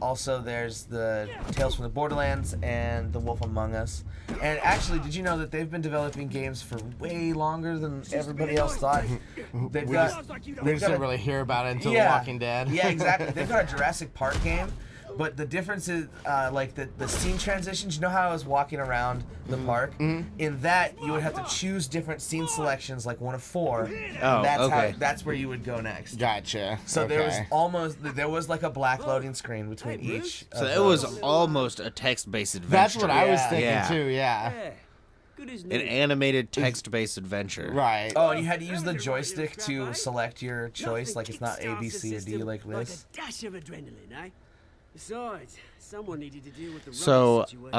also there's the Tales from the Borderlands and The Wolf Among Us. And actually, did you know that they've been developing games for way longer than everybody else thought? We just didn't really hear about it until The Walking Dead. Yeah, exactly. They've got a Jurassic Park game. But the difference is, like, the scene transitions. You know how I was walking around the park? In that, you would have to choose different scene selections, like 1 of 4. Oh, That's where you would go next. Gotcha. So there was like a black loading screen between each. So it was almost a text-based adventure. That's what I was thinking too. Yeah. An animated text-based adventure. Right. Oh, and you had to use the joystick to select your choice. Like it's not A, B, C, or D like this. Like a dash of adrenaline, eh? Besides, someone needed to deal with the So, situation.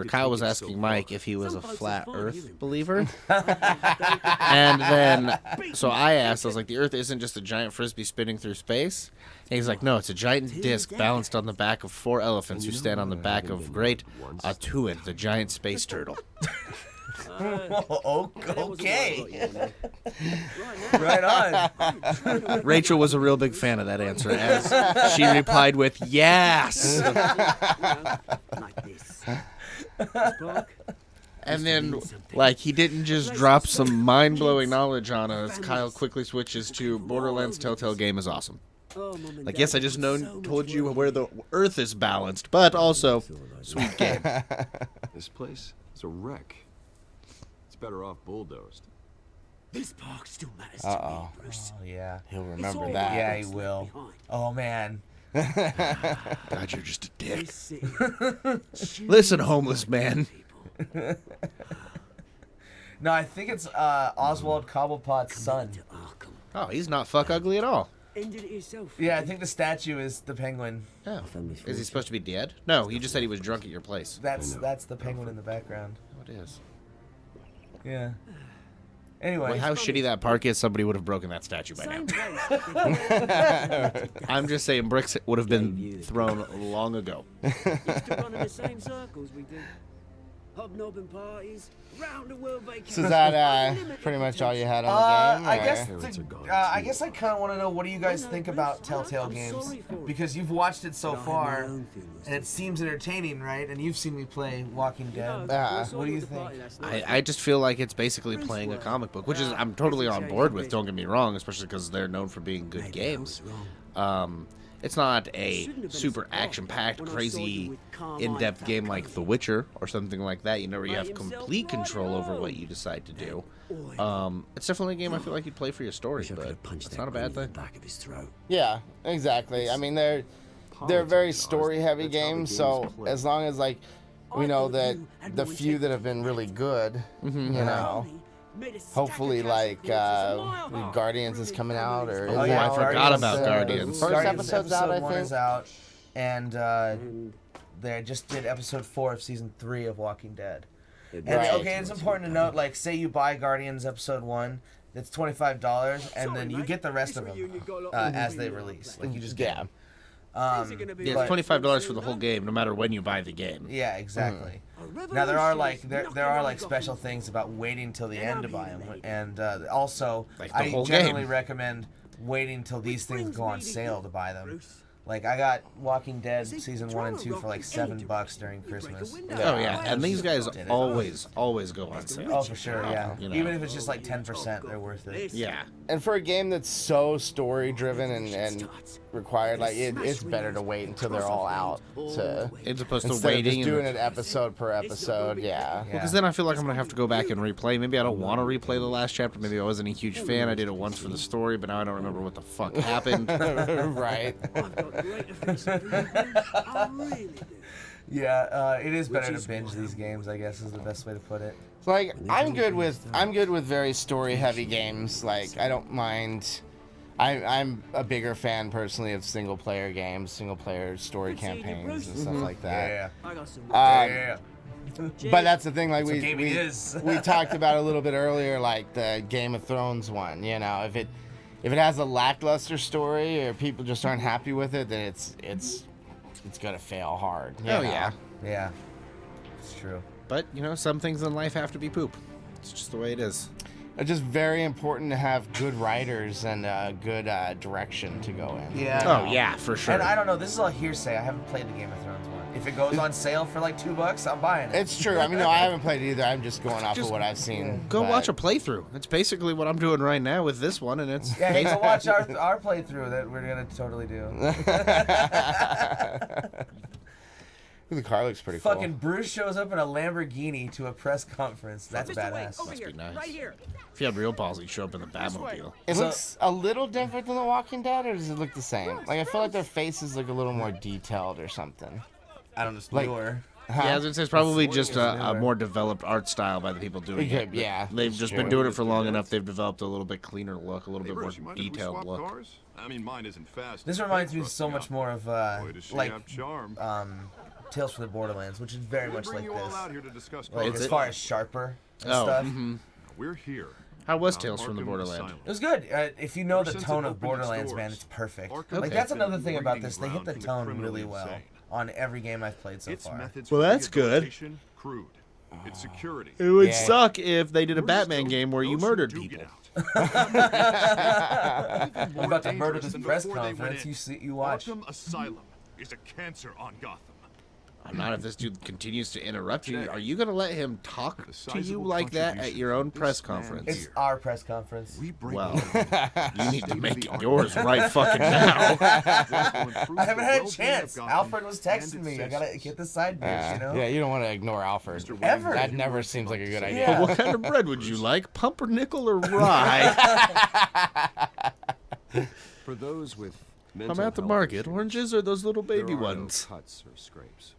Kyle was asking Mike if he was a flat Earth believer. And then, so I asked, I was like, the Earth isn't just a giant frisbee spinning through space? And he's like, no, it's a giant disc balanced on the back of 4 elephants who stand on the back of Great Atuin, the giant space turtle. Okay. Right on. Rachel was a real big fan of that answer, as she replied with, yes! Like this. And then, like, he didn't just drop some mind-blowing knowledge on us. Kyle quickly switches to Borderlands Telltale game is awesome. Like, yes, I just told you where the Earth is balanced, but also, sweet game. This place is a wreck. It's better off bulldozed. This park still matters to me, Bruce. Oh yeah. He'll remember that. Yeah, he will. Oh man. God, you're just a dick. Listen, homeless man. No, I think it's Oswald Cobblepot's son. Oh, he's not fuck ugly at all. Yeah, I think the statue is the penguin. Oh. Is he supposed to be dead? No, you just said he was drunk at your place. That's the penguin in the background. What is? Yeah. Anyway. Well, how shitty that park is, somebody would have broken that statue by now. I'm just saying bricks would have been thrown long ago. Used to run in the same circles we did. Hobnobbing parties, round the world vacation. So is that pretty much all you had on the game? I guess I kind of want to know, what do you guys think about Telltale games? Because you've watched it so far, and it seems entertaining, right? And you've seen me play Walking Dead. What do you think? I just feel like it's basically playing a comic book, which is I'm totally on board with. Don't get me wrong, especially because they're known for being good games. It's not a super action-packed, crazy, in-depth game like The Witcher or something like that, you know, where you have complete control over what you decide to do. It's definitely a game I feel like you'd play for your story, but it's not a bad thing. Yeah, exactly. I mean, they're very story-heavy games, so as long as, like, we know that the few that have been really good, you know, hopefully, like, Guardians is coming out, or I forgot about Guardians. First episode's out, I Episode 1 think. is out, and they just did episode 4 of season 3 of Walking Dead. And okay, it's important to note, like, say you buy Guardians episode 1, it's $25, and then you get the rest of them as they release. Like, you just get them. Yeah, it's $25 for the whole game, no matter when you buy the game. Yeah, exactly. Now there are like special things about waiting till the end to buy them, and also Like the I whole generally game. recommend waiting till these things go on sale to buy them. Like, I got Walking Dead season 1 and 2 for like $7 during Christmas. Oh yeah, and these guys always go on sale. Oh, for sure, yeah. You know. Even if it's just like 10%, they're worth it. Yeah. And for a game that's so story-driven and required, like, it's better to wait until they're all out to, As opposed to instead of waiting. just doing it episode per episode, yeah. Because then I feel like I'm going to have to go back and replay. Maybe I don't want to replay the last chapter. Maybe I wasn't a huge fan. I did it once for the story, but now I don't remember what the fuck happened. Right. Yeah, it is better to binge these games, I guess, is the best way to put it. Like, I'm good with very story-heavy games. Like, I don't mind. I'm a bigger fan personally of single-player games, single-player story campaigns and stuff like that. Yeah. But that's the thing, like That's what gaming is. we talked about a little bit earlier, like the Game of Thrones one. You know, if it has a lackluster story or people just aren't happy with it, then it's gonna fail hard. You know? yeah. Yeah, it's true. But, you know, some things in life have to be poop. It's just the way it is. It's just very important to have good writers and good direction to go in. Yeah. Oh, yeah, for sure. And I don't know, this is all hearsay. I haven't played the Game of Thrones one. If it goes on sale for like $2, I'm buying it. It's true. I mean, no, I haven't played it either. I'm just going off of what I've seen. Go but- watch a playthrough. That's basically what I'm doing right now with this one, and it's... Yeah, hey, go watch our playthrough that we're gonna totally do. The car looks pretty Fucking cool. Bruce shows up in a Lamborghini to a press conference. That's badass. Must be nice. If you had real balls, you'd show up in the Batmobile. It looks a little different than The Walking Dead, or does it look the same? Like, I feel like their faces look a little more detailed or something. I don't know. It's Like- newer. Huh? Yeah, it's probably just a more developed art style by the people doing it. Yeah, They've that's just true. been doing it for long enough. They've developed a little bit cleaner look, a little Hey, bit more Bruce, you mind if we detailed swap look. cars? I mean, mine isn't fast. This reminds me so much more of Boy, does she like have charm. Tales from the Borderlands, which is very much Bring like you all this. out here to discuss Like, cars. as far as sharper and Oh, stuff. We're here. How was on Tales from the Arkham Borderland? Asylum. It was good. If you know Ever the since tone it of opened its Borderlands, man, doors, it's perfect. Arkham Like has that's been another a thing about breeding this. They hit the ground for the tone criminally really well insane. on every game I've played so Its far. methods Well, for that's good. rehabilitation, crude. Its security. It would Yeah. suck if they did a Bruce, Batman those- game where you those who murdered do people. get out. I'm about to murder this Than press before they went conference. in. You watch. Arkham Asylum is a cancer on Gotham. I'm not if this dude continues to interrupt you. Today, Are you going to let him talk the to you sizable like that at contribution your own this press man conference? It's here. our press conference. We bring Well, you you need to make it state-of-the-art yours equipment right fucking now. that will improve I haven't the had a well-being chance. of Gotham Alfred was and texting its me. I gotta citizens. get this side bitch, you know? Yeah, you don't want to ignore Alfred. Mr. Ever. That never seems like a good idea. Yeah. What kind of bread would you like? Pumpernickel or rye? For those with I'm mental at the health market. issues, Oranges or those little there baby are no ones? cuts or scrapes.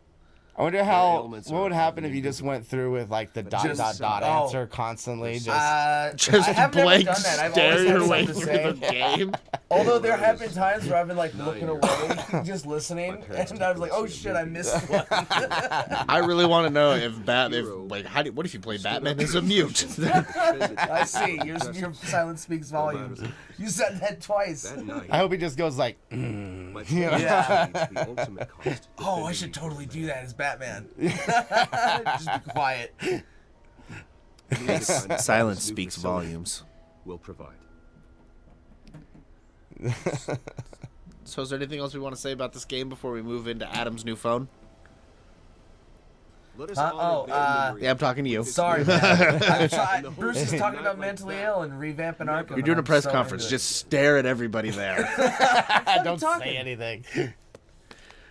I wonder ailments what are would happen if you invisible. just went through with like the dot Just- dot dot oh. answer constantly. Just I Just have never blank done that. I've stare always had your way something through to the say. game. Although there have been times where I've been like looking away, just listening, and I was like, "Oh shit, I missed one." I really want to know if what if you play Batman as a mute? I see. Your silence speaks volumes. You said that twice. That night, I hope he just goes like, my Yeah. friend achieved the ultimate cost. Oh, I should totally do that as Batman. Just be quiet. Silence speaks volumes. Will provide. So is there anything else we want to say about this game before we move into Adam's new phone? Let us Huh? honor Oh, their memory. Yeah, I'm talking to you. Sorry, man. I'm trying. Bruce is talking about mentally ill and revamping Arkham. You're doing a and press I'm so conference. into it. Just stare at everybody there. don't talking. say anything.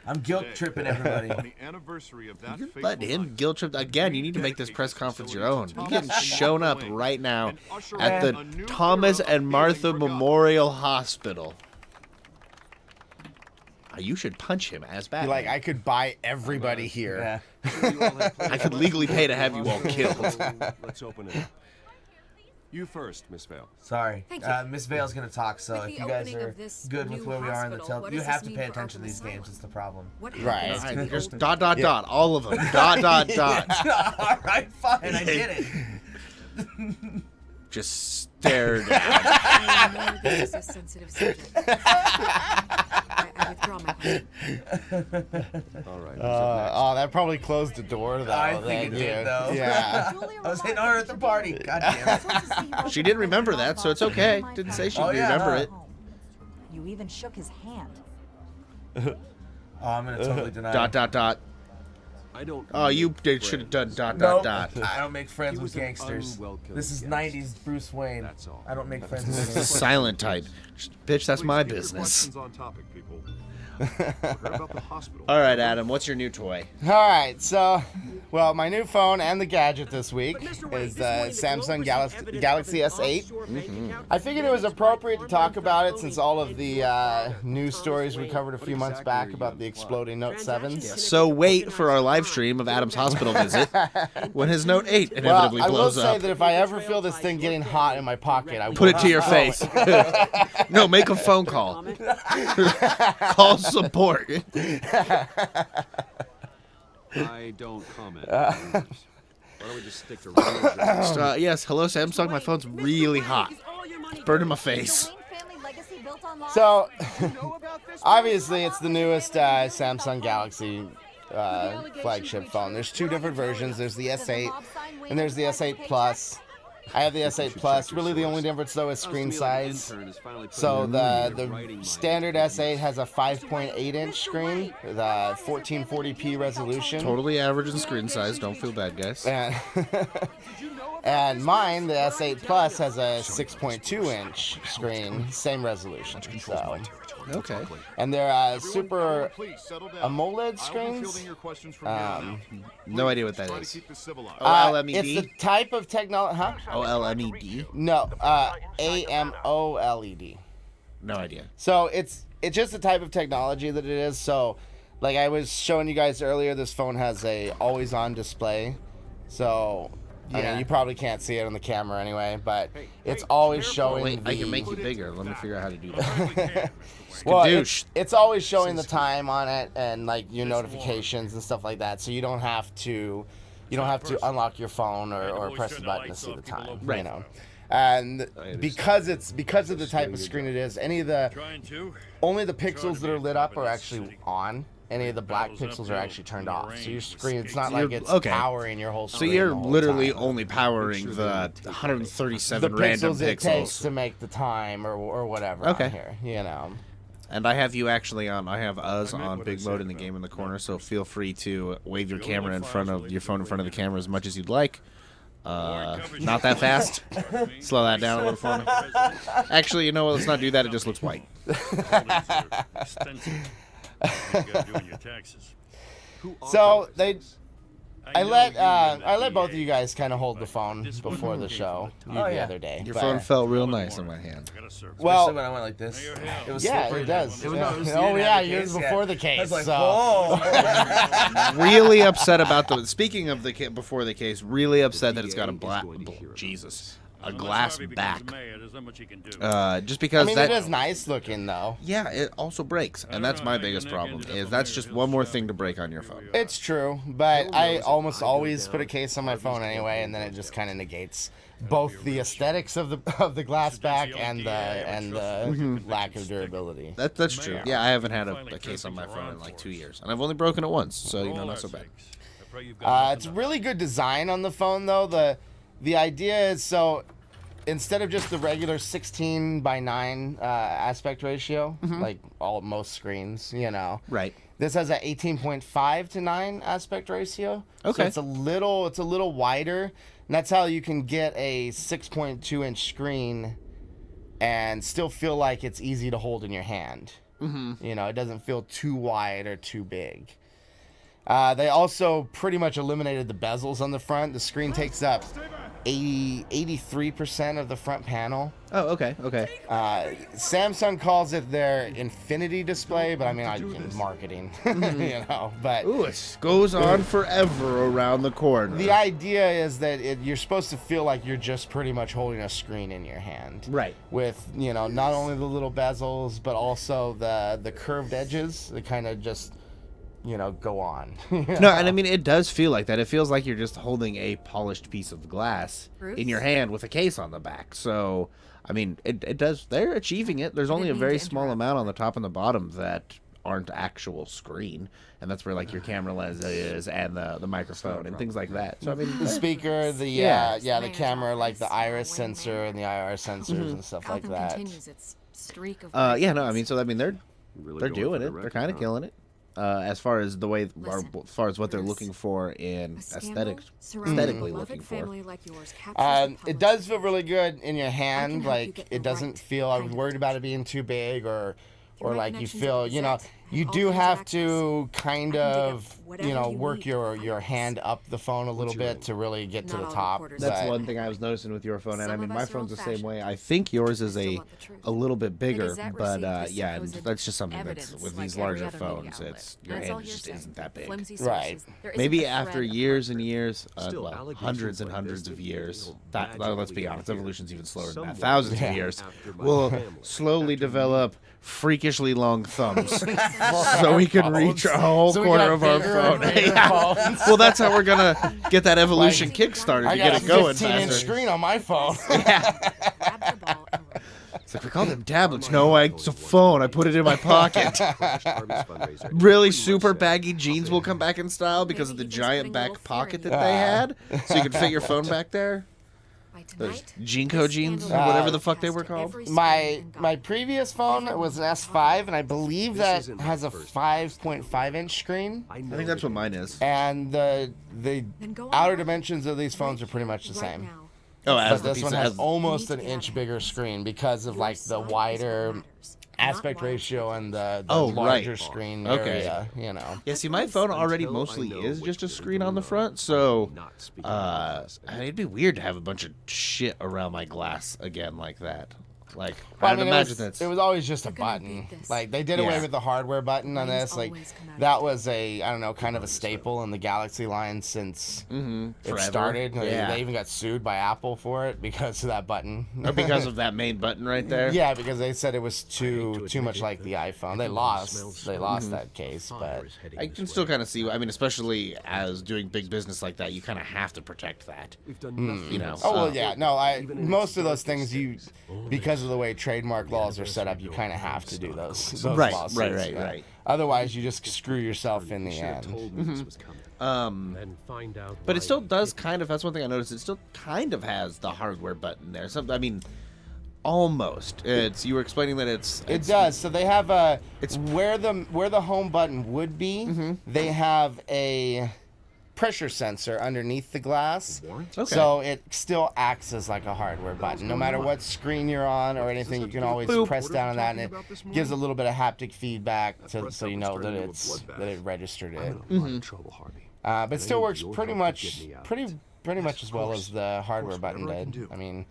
I'm guilt tripping everybody. On the anniversary of that You're fateful letting him night, guilt trip again. You need to make this press conference your own. You're getting shown up right now at the Thomas and Martha Memorial Hospital. You should punch him as Batman. Like I could buy everybody here. Yeah. I could legally pay to have you all killed. Let's open it up. You first, Miss Vale. Sorry. Thank you. Miss Vale's gonna talk, so With if the you guys opening are of this good with new where we are in the hospital, what you does have this to pay mean for attention to Arkham these games. Asylum? It's the problem. What Right. happens to the Just opening? dot, dot, dot. All of them. Dot, dot, dot. All right, fine. I did it. Just stared at. I know this is a sensitive subject. I withdraw my question. All right. Oh, that probably closed the door though. I think then, it did, dude. though. Yeah. I was hitting her at the party. God damn it. She didn't remember that, so it's okay. Didn't say she Oh, yeah, remember huh? it. You even shook his hand. Oh, I'm gonna totally deny. Dot, it. dot, dot. I don't. Oh, you need should have done dot, Nope. dot, dot. I don't make friends He with was an gangsters. unwelcome This is guest. 90s Bruce Wayne. That's all. I don't make friends This with is the gangsters. silent type. Bitch, that's my Please keep your business. questions on topic, people. Heard about the hospital. All right, Adam, what's your new toy? All right, so, well, my new phone and the gadget this week But Mr. Wade, is this the morning the Globe Samsung received evidence Galaxy of an S8. offshore bank account I figured it was managed by appropriate to talk Armand about it Falcone since all of the and news stories we Wade. covered a few months exactly back are you about the implying? exploding Note 7s. So wait for our live stream of Adam's hospital visit when his Note 8 Well, inevitably I will blows say up. that if I ever feel this thing getting hot in my pocket, I will Put it to your throw face. No, make a phone call. Call support. I don't comment. on rumors. Why don't we just stick to real jobs? Yes, hello Samsung. My phone's really hot. It's burning my face. So, obviously, it's the newest Samsung Galaxy flagship phone. There's two different versions. There's the S8 and there's the S8 Plus. I have the S8 Plus. Really, the only difference though is screen size. So the standard S8 has a 5.8-inch screen, the 1440p resolution. Totally average in screen size. Don't feel bad, guys. And mine, the S8 Plus, has a 6.2-inch screen, same resolution. So, Okay. and they're super AMOLED screens. No idea what that is. It's OLED? the type of technology, huh? OLED? No, AMOLED. No idea. So it's just the type of technology that it is. So, like I was showing you guys earlier, this phone has a always-on display. So, I mean, you probably can't see it on the camera anyway, but it's always showing. Wait, the... I can make you bigger. Let me figure out how to do that. Well, Skadoosh. it's always showing the time on it and like your notifications and stuff like that. So you don't have to unlock your phone or press the button to see the time. Right. You know. And because of the type of screen it is, only the pixels that are lit up are actually on. Any of the black pixels are actually turned off. So your screen, it's not like it's powering your whole So screen. you're the whole literally time. only powering the 137 the random pixels it takes pixels. to make the time or whatever Okay. on here, you know. And I have you actually on. I have us on big mode in the game in the corner. So feel free to wave your camera in front of your phone in front of the camera as much as you'd like. Not that fast. Slow that down a little for me. Actually, you know what? Let's not do that. It just looks white. So I let both of you guys kind of hold the phone before the show the other day. Your but- phone felt real nice in my hand. Well, Especially when I went like this. It was yeah, slippery. it does. It was, Yeah. no, it was, Oh yeah, yours before the case. I was like, so. whoa. Really upset about the. Speaking of the before the case, really upset that it's got a a glass back. Just because I mean, that it is nice looking though. Yeah, it also breaks, and that's my biggest problem. Is that's just one more thing to break on your phone. It's true, but I almost always put a case on my phone anyway, and then it just kind of negates both the aesthetics of the glass back and the lack of durability. That's true. Yeah, I haven't had a case on my phone in like 2 years, and I've only broken it once, so you know, not so bad. It's a really good design on the phone though. The idea is, so instead of just the regular 16:9 aspect ratio, like most screens, you know. Right. This has a 18.5:9 aspect ratio. Okay. So it's a little wider, and that's how you can get a 6.2-inch screen and still feel like it's easy to hold in your hand. Mm-hmm. You know, it doesn't feel too wide or too big. They also pretty much eliminated the bezels on the front. The screen takes up 83% of the front panel. Oh, okay. Samsung calls it their infinity display, but I mean, marketing, you know. But Ooh, it goes on forever around the corner. the idea is that you're supposed to feel like you're just pretty much holding a screen in your hand. Right. With, you know, not only the little bezels, but also the curved edges that kind of just, you know, go on. No, and I mean, it does feel like that. It feels like you're just holding a polished piece of glass Bruce? in your hand with a case on the back. So, I mean, it does. They're achieving it. There's only a mean very to small interrupt. amount on the top and the bottom that aren't actual screen, and that's where like your camera lens is and the microphone and things like that. So I mean, The speaker, the camera, like the iris sensor and the IR sensors and stuff like Gotham that. continues its streak of yeah, no, I mean, so I mean, they're Really doing going for it. the They're kind of record, killing it. As far as the way, or Listen, as far as what they're Bruce, looking for in a scandal aesthetics, surrounding a aesthetically beloved looking for. family like yours captures the It public. does feel really good in your hand. help you Like get it the doesn't right feel. I was kind of worried about it attention. being too big or Your like you connections feel. at You know, Zet you have do all kinds of have access. to kind I can dig up of whatever you know you work need your from your files. hand up the phone a little bit to really get to Not the all top. reporters That's But- one thing I was noticing with your phone, and I Some mean of my us are phone's the same old-fashioned. way. I think yours is I still a want the truth. little bit bigger, Gazette but received the yeah, and supposed that's just something that's evidence with like these every larger other media phones. outlet. It's your That's all hand just hearsay. isn't that big. Flimsy Right. sources. There isn't Maybe a after thread of years and hard years, Still, well, allegations hundreds and like hundreds this of could, years. you know, That let's be magically honest, appear evolution's even slower than that. somewhere Thousands of Yeah. years after my will family. slowly After develop freakishly long thumbs. So we can reach a whole So we can corner have of our bigger and phone. bigger Yeah. phones. Well, that's how we're gonna get that evolution Like, kickstarted to I get got a it going 15-inch faster. screen on my phone. Grab the ball and run. It's like we call them tablets. No, it's a phone. I put it in my pocket. Crashed Harvey's fundraiser. Really Pretty much super said, baggy jeans will come back in style because of the Maybe he's giant putting a little back fear pocket in that you. they had, so you could fit your phone back there. By Those tonight, Jinko this jeans, or scandal whatever will the fuck they were cast called. every screen My in my Gotham. previous phone was an S5, and I believe that isn't has a my first 5.5-inch screen. I I think that's what mine is. And the Then go on outer right. dimensions of these phones are pretty much the Right same. now. Oh, But as the this piece one of, has as, almost You an need to get inch out of bigger here. screen because of Your like the side is what wider matters, aspect not wild ratio and the Oh, larger right. screen Okay. area, you know. yeah. See, my phone already Until I mostly know is what just a you're screen on the doing, front, I will so not speak in class. I mean, it'd be weird to have a bunch of shit around my glass again like that. Like, Well, I'd I mean, imagine it that's. was always just a You're gonna button. beat this. Like they did away Yeah. with the hardware button on Brains this. Like always come out that of was a I don't know kind of a staple in the Galaxy line since it Forever. started. Like, Yeah. They even got sued by Apple for it because of that button. Or because of that main button right there. Yeah, because they said it was too to much admit like it, the iPhone. but They it lost. smells They so lost that case, but Fire is heading I this can way. still kind of see. I mean, especially as doing big business like that, you kind of have to protect that. We've done nothing You know. else. oh well, yeah. No, Even in most its of those darkest things you days, because of the way trademark laws are set up, you kind of have to do those lawsuits. Right. Otherwise, you just screw yourself in You the should have end. told me this was coming. And find out But why it still you does did kind of. That's one thing I noticed. It still kind of has the hardware button there. Some, I mean, almost. It's you were explaining that It does. So they have a It's- where the home button would be. They have a pressure sensor underneath the glass. Okay. So it still acts as like a hardware button. No matter what screen you're on or anything, you can always Boop. press down on that, and it gives a little bit of haptic feedback so you know that it registered it. I'm in a lot of trouble, Harvey. But it still need works your pretty help to much get me out. pretty much as well as the hardware button whatever I can did. do. I mean,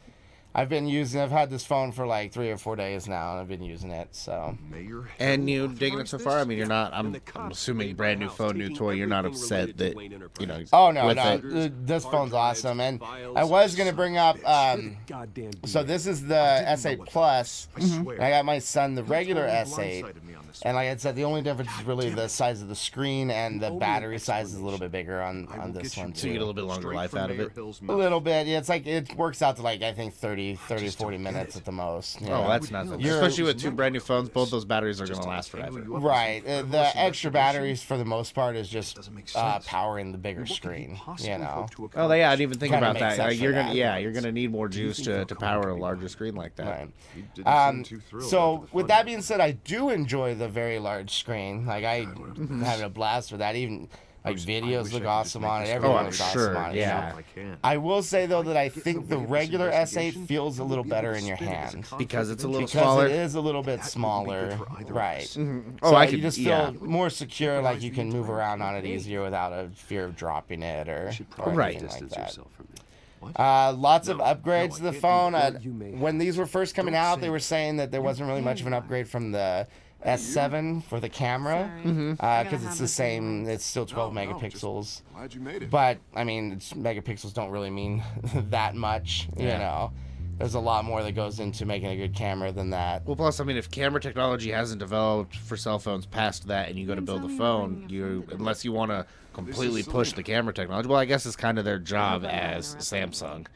I've had this phone for like 3 or 4 days now, and I've been using it. So Mayor And you Hill digging it so authorized far? I this? mean, you're not. And I'm the cops assuming raided brand my new house, phone, new taking toy. You're not everything upset related to that Wayne you know. Enterprises. oh no, with no, it. this hard phone's drives, awesome, and files, I was gonna son bring of a up. bitch. Goddamn So beat. this is the I didn't know S8 what Plus. I swear. And I got my son the regular Totally S8. blindsided me on this And one. like I said, the only difference is really the size of the screen, and the owe me an battery size is a little explanation. bit bigger I on will this get you one So you get a too. little bit longer Straight life from out of Mayor it. Hill's A mouth. little bit. Yeah, it's like it works out to like I think 40 just 40 don't minutes get it. at the most. you Oh, know? that's nothing. You're- Especially with two brand new phones, both those batteries are Just gonna last to tangle forever. you up with Right. some frivolous The extra investigation. batteries for the most part is just Doesn't make sense. powering the bigger What could he screen. possibly You know. hope to Oh, yeah, I accomplish? didn't even think Kinda about makes that. sense for You're that. gonna, you're gonna need more juice think to they'll power come a to me larger about screen like that. Right. He didn't seem too thrilled So after the with fun. that being said, I do enjoy the very large screen. Like I'm having a blast with that. Even like Bruce, I videos wish look I could just awesome make on it. this Everything Oh, I'm looks sure, awesome on it. you yeah. know? I can. I will say though that I think Getting the away with this regular S8 investigation, feels a we'll little be able better to in your spin it as a hand conflict Because of it's a little interest. because smaller. it is a little bit That would be good smaller. for either of Right. us. Oh, So I you could. just Yeah. feel more secure, like you can move around on it easier without a fear of dropping it or Right. anything like Distance that. yourself from me. What? Lots of No, upgrades no, to the I can't phone. do that. You may When these were first coming Don't out, say they were that. saying that there wasn't really much of an upgrade from the S7 for the camera Sorry. because it's the same. It's still 12 No, no, megapixels. Glad you made it. But I mean, megapixels don't really mean that much. You know, there's a lot more that goes into making a good camera than that. Well, plus, I mean, if camera technology hasn't developed for cell phones past that, and you go to build a phone, unless you want to completely push the camera technology. Well, I guess it's kind of their job as Samsung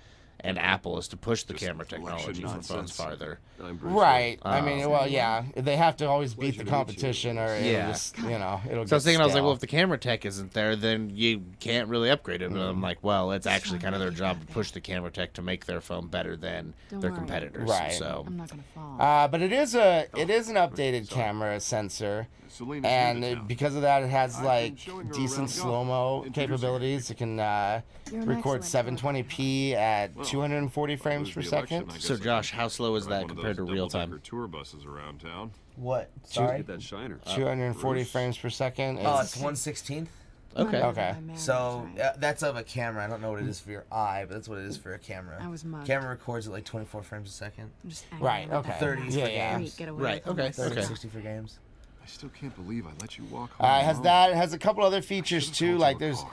and Apple is to push the camera technology for phones Nonsense. farther. I'm Bruce Right. Oh. I mean, well, yeah. They have to always beat the Pleasure to meet you. competition, or it'll Yeah. just, it'll So I was get thinking, I was like, stale. well, if the camera tech isn't there, then you can't really upgrade it. But I'm like, well, it's actually kind of their job to push the camera tech to make their phone better than their competitors. Right. So I'm not gonna fall. But it is an updated camera sensor, Selena's and new to town. because of that, it has I've like been showing her decent around slow mo Gotham. Introduce her. capabilities. It can You're an record excellent 720p at Well, 240 frames lose per the election, second. I guess So, I Josh, can how slow is ride that one of compared to those real time? double-decker tour buses around town. What? Get Sorry. that shiner. 240 frames per second. Oh, it's 1/16th. Okay. Okay. So that's of a camera. I don't know what it is for your eye, but that's what it is for a camera. I was mugged. Camera records at like 24 frames a second. I'm just angry Right, about okay. that. 30 Yeah, for yeah. games. Get away Right, with okay, this. 30 okay. 60 for games. I still can't believe I let you walk home. It has alone. that. It has a couple other features Should've too. told Like you a there's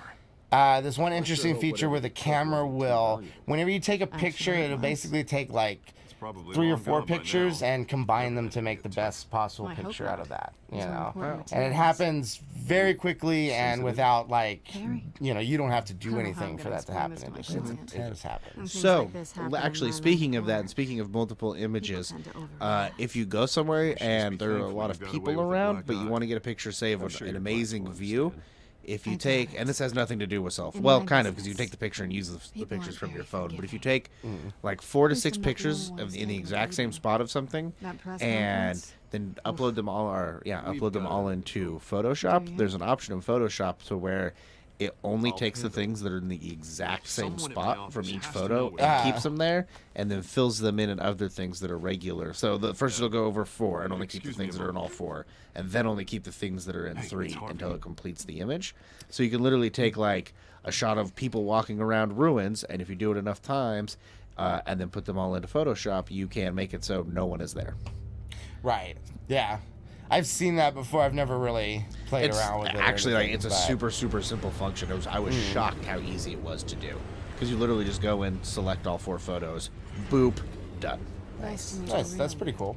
car. there's one interesting feature where the camera will, whenever you take a picture, it'll basically take like probably 3 or long 4 gone by pictures now. and combine them to make the best possible I hope picture not. out of that. You These are know, important and it materials. happens very quickly and without like, Very. you know, you don't have to I do don't know how anything I'm for gonna that to explain happen. this It to my just, client. it just happens. When things So, like this happen in actually, my speaking line of that, work, and speaking of multiple images, tend to overreact. if you go somewhere and be there are a thankful lot you of got people away with the around, black but you eye. want to get a picture, say, of I'm sure an your amazing clients will view, understand. if you I take, got and it. this has nothing to do with self, In well, my kind of, because you business, take the picture and use the people pictures are from your very phone, but if you forgiving. take like 4 to least 6 I'm not the pictures only one of in the standing exact there same either. spot of something, That press and conference? then upload them all, or upload them got all it. into Photoshop, Do you? there's an option in Photoshop to where it only takes the things that are in the exact same Someone at my spot from office each has to know photo what and it keeps is. them there, and then fills them in other things that are regular. So the first it'll go over 4 and only keep the Excuse me things a that are in all moment. 4, and then only keep the things that are in Hey, 3 it's Harvey. until it completes the image. So you can literally take like a shot of people walking around ruins, and if you do it enough times, and then put them all into Photoshop, you can make it so no one is there. Right. Yeah. I've seen that before. I've never really played It's around with it. or actually like anything, it's a but- super simple function. I was shocked how easy it was to do, because you literally just go in, select all 4 photos, boop, done. Nice to meet Nice. you, That's really. pretty cool.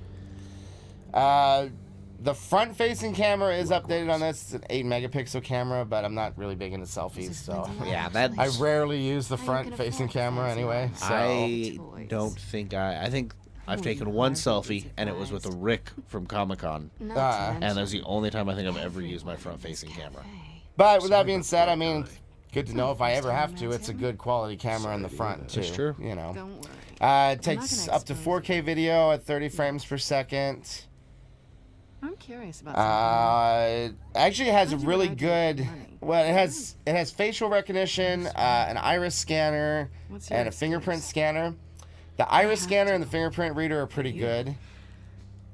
The front-facing camera is updated on this. It's an 8-megapixel camera, but I'm not really big into selfies, so Yeah, that I rarely use the How you can front-facing afford camera fancy anyway. ones. So I Toys. don't think I think I've Won't taken you one hire selfie, easy and it was with a flies? Rick from Comic-Con, Not Ah. to and that's mention the only time I think I've ever everyone used my in this front-facing camera. cafe. But with that Sorry being about said, the I black mean, eye. good to know if I First ever time have to. around It's a here. good quality camera in the Sorry to front hear too. That's true. You know, Don't worry. it not takes gonna up to expose 4K video at 30 frames per second. I'm curious about something. Actually, it has a How'd you really graduate good. from money? Well, it has facial recognition, an iris scanner, What's your and a fingerprint excuse? scanner. The iris have scanner to. and the fingerprint reader are pretty You. good.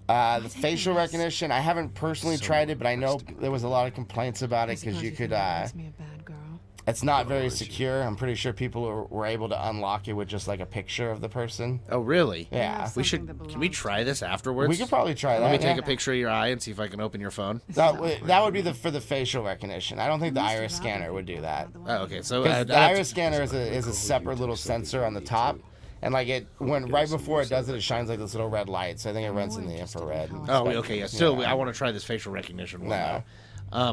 The I'll take the facial risk. recognition, I haven't personally tried it, but I know there was a lot of complaints about I it because suppose you think could. that makes me a bad girl. It's not very secure. I'm pretty sure people were able to unlock it with just like a picture of the person. Oh, really? Yeah. Have We something should. that Can we belongs try to this you. afterwards? We could probably try that. Let me take yeah. a picture of your eye and see if I can open your phone. That would be for the facial recognition. I don't think the Must have iris robbed scanner people would do by that. the way. Oh, okay. So Because the that's- iris scanner is a separate little sensor on the top, and like right before it does it, it shines like this little red light. So I think it runs in the infrared. and Oh, stuff. okay. Yeah. Still, Yeah. I want to try this facial recognition one. No. though.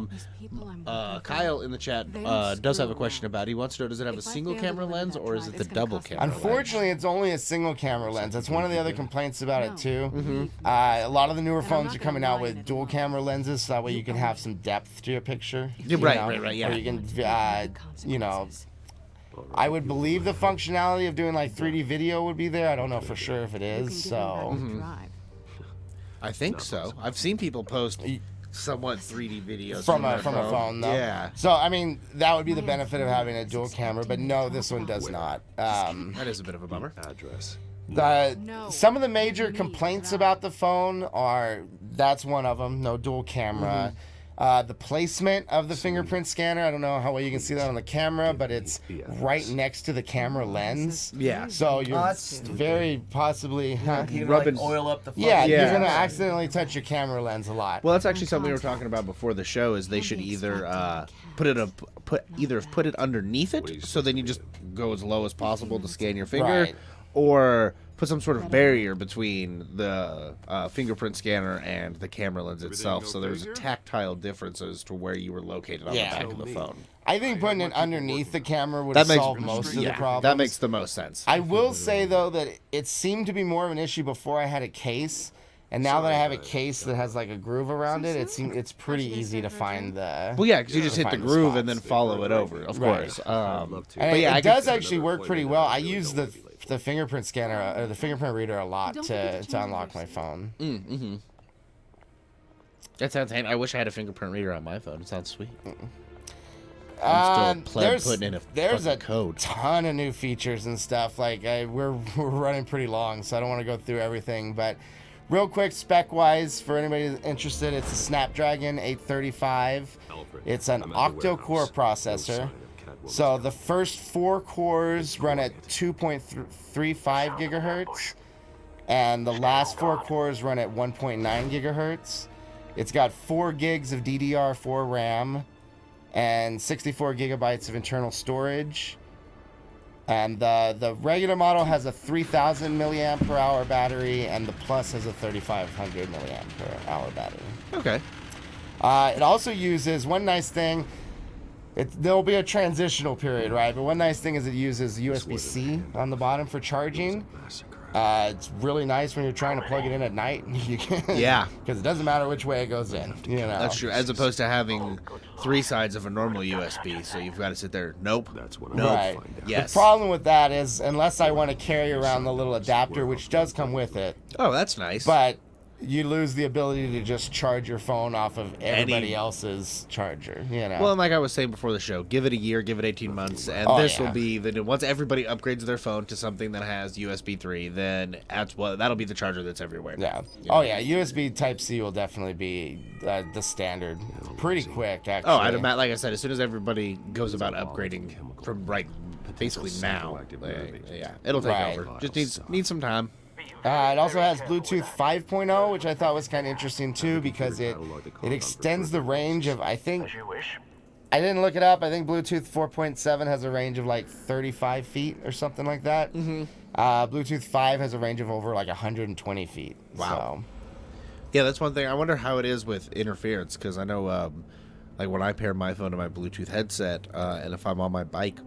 These people I'm working for, Kyle in the chat they don't does have a screw question around. about. He wants to know: does it have a If I single fail to camera deliver lens that or is drive, it the it's gonna double cost me camera? Unfortunately, it's only a single camera lens. That's one of the other complaints about it No. too. Mm-hmm. A lot of the newer And I'm phones not are gonna coming out lie in with it dual alone. camera lenses, so that way You you can own have it. some depth to your picture. Yeah, you right, know? right, yeah. Or you can, Once you have the you know, consequences. I would believe the functionality of doing like 3D video would be there. I don't know for sure if it You can is. give me back So the drive. I think so. I've seen people post somewhat 3D videos from their a phone though. Yeah, So I mean that would be the benefit of having a dual camera, but no, this one does not. that is a bit of a bummer. Address. Some of the major complaints about the phone are that's one of them. No dual camera. The placement of the fingerprint scanner. I don't know how well you can see that on the camera, but it's right next to the camera lens. Yeah. So you're that's very possibly. You Rubbing- like oil up the phone. Yeah, Yeah. you're gonna accidentally touch your camera lens a lot. Well, that's actually something we were talking about before the show. Is they should either put it underneath it, so then you just go as low as possible to scan your finger, Right. or put some sort of barrier between the fingerprint scanner and the camera lens itself, so there's a tactile difference as to where you were located on Yeah. the back of the phone. I think putting it underneath the camera would That makes solve most of the problems. that makes the most sense. I will say though that it seemed to be more of an issue before I had a case, and now that I have a case that has like a groove around it, it's pretty easy to find the. Well, yeah, because you just hit the find the groove and then spots. follow it over, of Right. course. I'd love to. And But yeah, I it could- does actually work pretty well. I Really use don't the wanna be late. the fingerprint scanner or the fingerprint reader a lot Don't forget to to change unlock your my phone. Mm-hmm. That sounds handy. I wish I had a fingerprint reader on my phone. It sounds sweet. I'm still pleb putting in a there's a fucking code. ton of new features and stuff. Like we're running pretty long, so I don't want to go through everything. But real quick, spec-wise, for anybody that's interested, it's a Snapdragon 835. Alfred, It's an I'm at the octo-core warehouse. No sign processor. of Catwoman's So house. the first 4 cores run at 2.35 gigahertz, and the last 4 cores run at 1.9 gigahertz. It's got 4 gigs of DDR4 RAM and 64 gigabytes of internal storage. And the regular model has a 3,000 milliamp per hour battery, and the Plus has a 3,500 milliamp per hour battery. Okay. It also uses one nice thing. There'll be a transitional period, right? But one nice thing is it uses USB-C on the bottom for charging. It's really nice when you're trying to plug it in at night. You can, Yeah. Because it doesn't matter which way it goes in. You know. That's true. As opposed to having 3 sides of a normal USB, so you've got to sit there. Nope. That's what Nope. Right. Yes. The problem with that is, unless I want to carry around the little adapter, which does come with it, Oh, that's nice. but you lose the ability to just charge your phone off of everybody else's charger. You know. Well, and like I was saying before the show, give it a year, give it 18 months, and Oh, this yeah. will be once everybody upgrades their phone to something that has USB 3, then that'll be the charger that's everywhere. Yeah. Oh yeah. USB Type C will definitely be the standard. Pretty quick, actually. Oh, I'd imagine, like I said, as soon as everybody goes about upgrading from basically now, yeah, it'll take Right. over. Just needs some time. It also has Bluetooth 5.0, which I thought was kind of interesting too, because it extends the range of, I think, I didn't look it up. I think Bluetooth 4.7 has a range of like 35 feet or something like that. Mm-hmm. Bluetooth 5 has a range of over like 120 feet. Wow. Yeah, that's one thing. I wonder how it is with interference, because I know, like when I pair my phone to my Bluetooth headset, and if I'm on my bike,